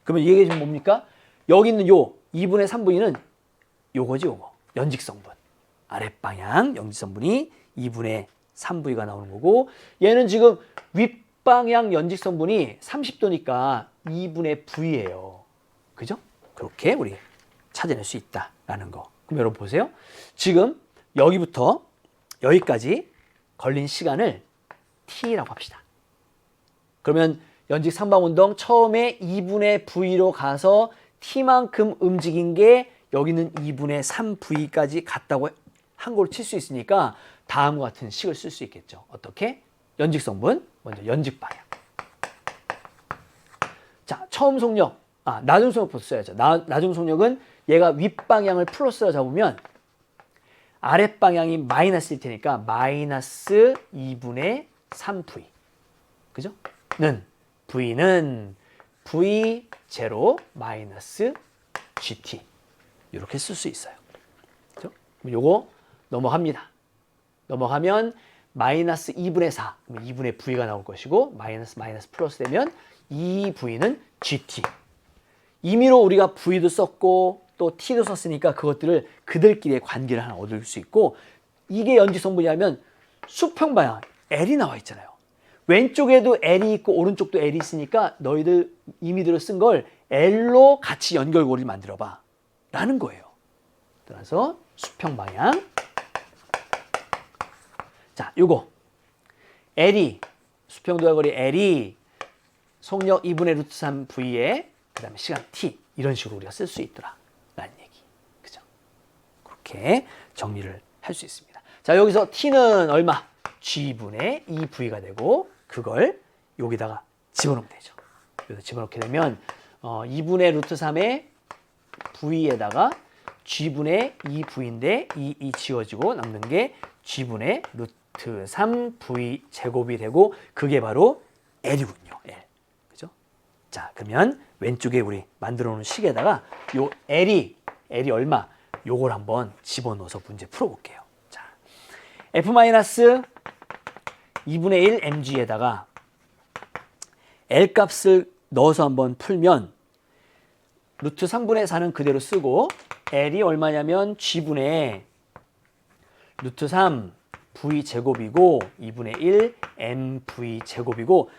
그러면 이게 지금 뭡니까? 여기 있는 요 2분의 3V는 요거지 요거. 연직성분. 아랫방향 연직성분이 2분의 3V가 나오는 거고 얘는 지금 윗방향 연직성분이 30도니까 2분의 V예요. 그죠? 그렇게 우리 찾아낼 수 있다라는 거. 그럼 여러분 보세요. 지금 여기부터 여기까지 걸린 시간을 T라고 합시다. 그러면 연직 삼방운동 처음에 2분의 V로 가서 T만큼 움직인 게 여기는 2분의 3V까지 갔다고 한국어로 칠 수 있으니까 다음과 같은 식을 쓸 수 있겠죠. 어떻게? 연직 성분, 먼저 연직 방향. 자, 처음 속력, 나중 속력부터 써야죠. 나중 속력은 얘가 윗방향을 플러스로 잡으면 아랫방향이 마이너스일 테니까 마이너스 2분의 3v. 그죠? V는 V0 마이너스 GT. 이렇게 쓸 수 있어요. 그죠? 그럼 요거 넘어갑니다. 넘어가면 마이너스 2분의 4. 그럼 2분의 V가 나올 것이고 마이너스 플러스 되면 2V는 GT. 임의로 우리가 V도 썼고 또 T도 썼으니까 그것들을 그들끼리의 관계를 하나 얻을 수 있고 이게 연지 성분이라면 수평 방향 L이 나와 있잖아요. 왼쪽에도 L이 있고 오른쪽도 L이 있으니까 너희들 임의대로 쓴 걸 L로 같이 연결고리를 만들어 봐 라는 거예요. 따라서 수평 방향. 자, 요거 L이 수평 도달거리 L이 속력 2분의 루트 3V에 그 다음에 시간 T 이런 식으로 우리가 쓸 수 있더라 라는 얘기. 그죠? 그렇게 정리를 할 수 있습니다. 자, 여기서 T는 얼마? G분의 2V가 되고 그걸 여기다가 집어넣으면 되죠. 여기서 집어넣게 되면 2분의 루트 3의 V에다가 G분의 2V인데 이 지워지고 남는 게 G분의 루트 3V 제곱이 되고 그게 바로 L이군요. L. 그죠? 자, 그러면 왼쪽에 우리 만들어 놓은 식에다가 요 L이 얼마? 요걸 한번 집어넣어서 문제 풀어볼게요. 자, F-2분의 1 mg에다가 L 값을 넣어서 한번 풀면 루트 3분의 4는 그대로 쓰고 L이 얼마냐면 G분의 루트 3 V 제곱이고 2분의 1 mv 제곱이고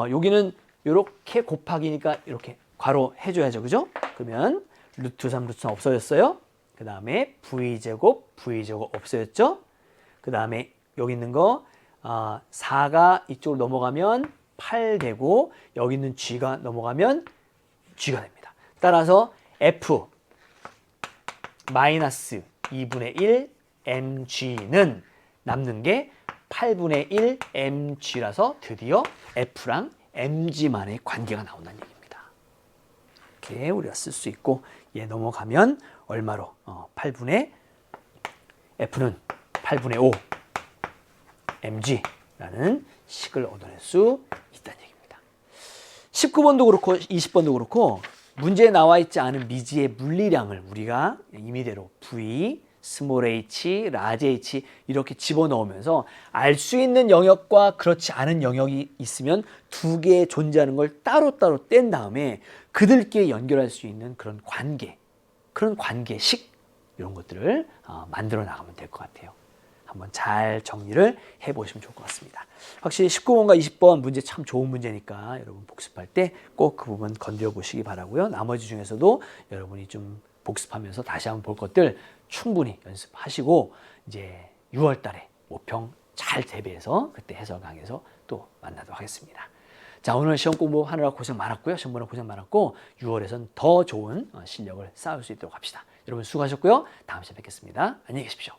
여기는 이렇게 곱하기니까 이렇게 괄호 해줘야죠. 그죠? 그러면 루트 3 없어졌어요. 그 다음에 v 제곱 없어졌죠. 그 다음에 여기 있는 거 4가 이쪽으로 넘어가면 8 되고 여기 있는 g가 넘어가면 g가 됩니다. 따라서 f 마이너스 2분의 1 mg는 남는 게 8분의 1 mg라서 드디어 f랑 mg만의 관계가 나온다는 얘기입니다. 이렇게 우리가 쓸 수 있고 얘 넘어가면 얼마로? f는 8분의 5 mg라는 식을 얻어낼 수 있다는 얘기입니다. 19번도 그렇고 20번도 그렇고 문제에 나와 있지 않은 미지의 물리량을 우리가 임의대로 V, 스몰 h, 라지 h 이렇게 집어넣으면서 알 수 있는 영역과 그렇지 않은 영역이 있으면 두 개 존재하는 걸 따로따로 뗀 다음에 그들끼리 연결할 수 있는 그런 관계, 그런 관계식 이런 것들을 만들어 나가면 될 것 같아요. 한번 잘 정리를 해보시면 좋을 것 같습니다. 확실히 19번과 20번 문제 참 좋은 문제니까 여러분 복습할 때 꼭 그 부분 건드려 보시기 바라고요. 나머지 중에서도 여러분이 좀 복습하면서 다시 한번 볼 것들 충분히 연습하시고 이제 6월 달에 모평 잘 대비해서 그때 해설 강의에서 또 만나도록 하겠습니다. 자, 오늘 시험 공부하느라 고생 많았고요. 시험 보느라 고생 많았고 6월에선 더 좋은 실력을 쌓을 수 있도록 합시다. 여러분 수고하셨고요. 다음 시간에 뵙겠습니다. 안녕히 계십시오.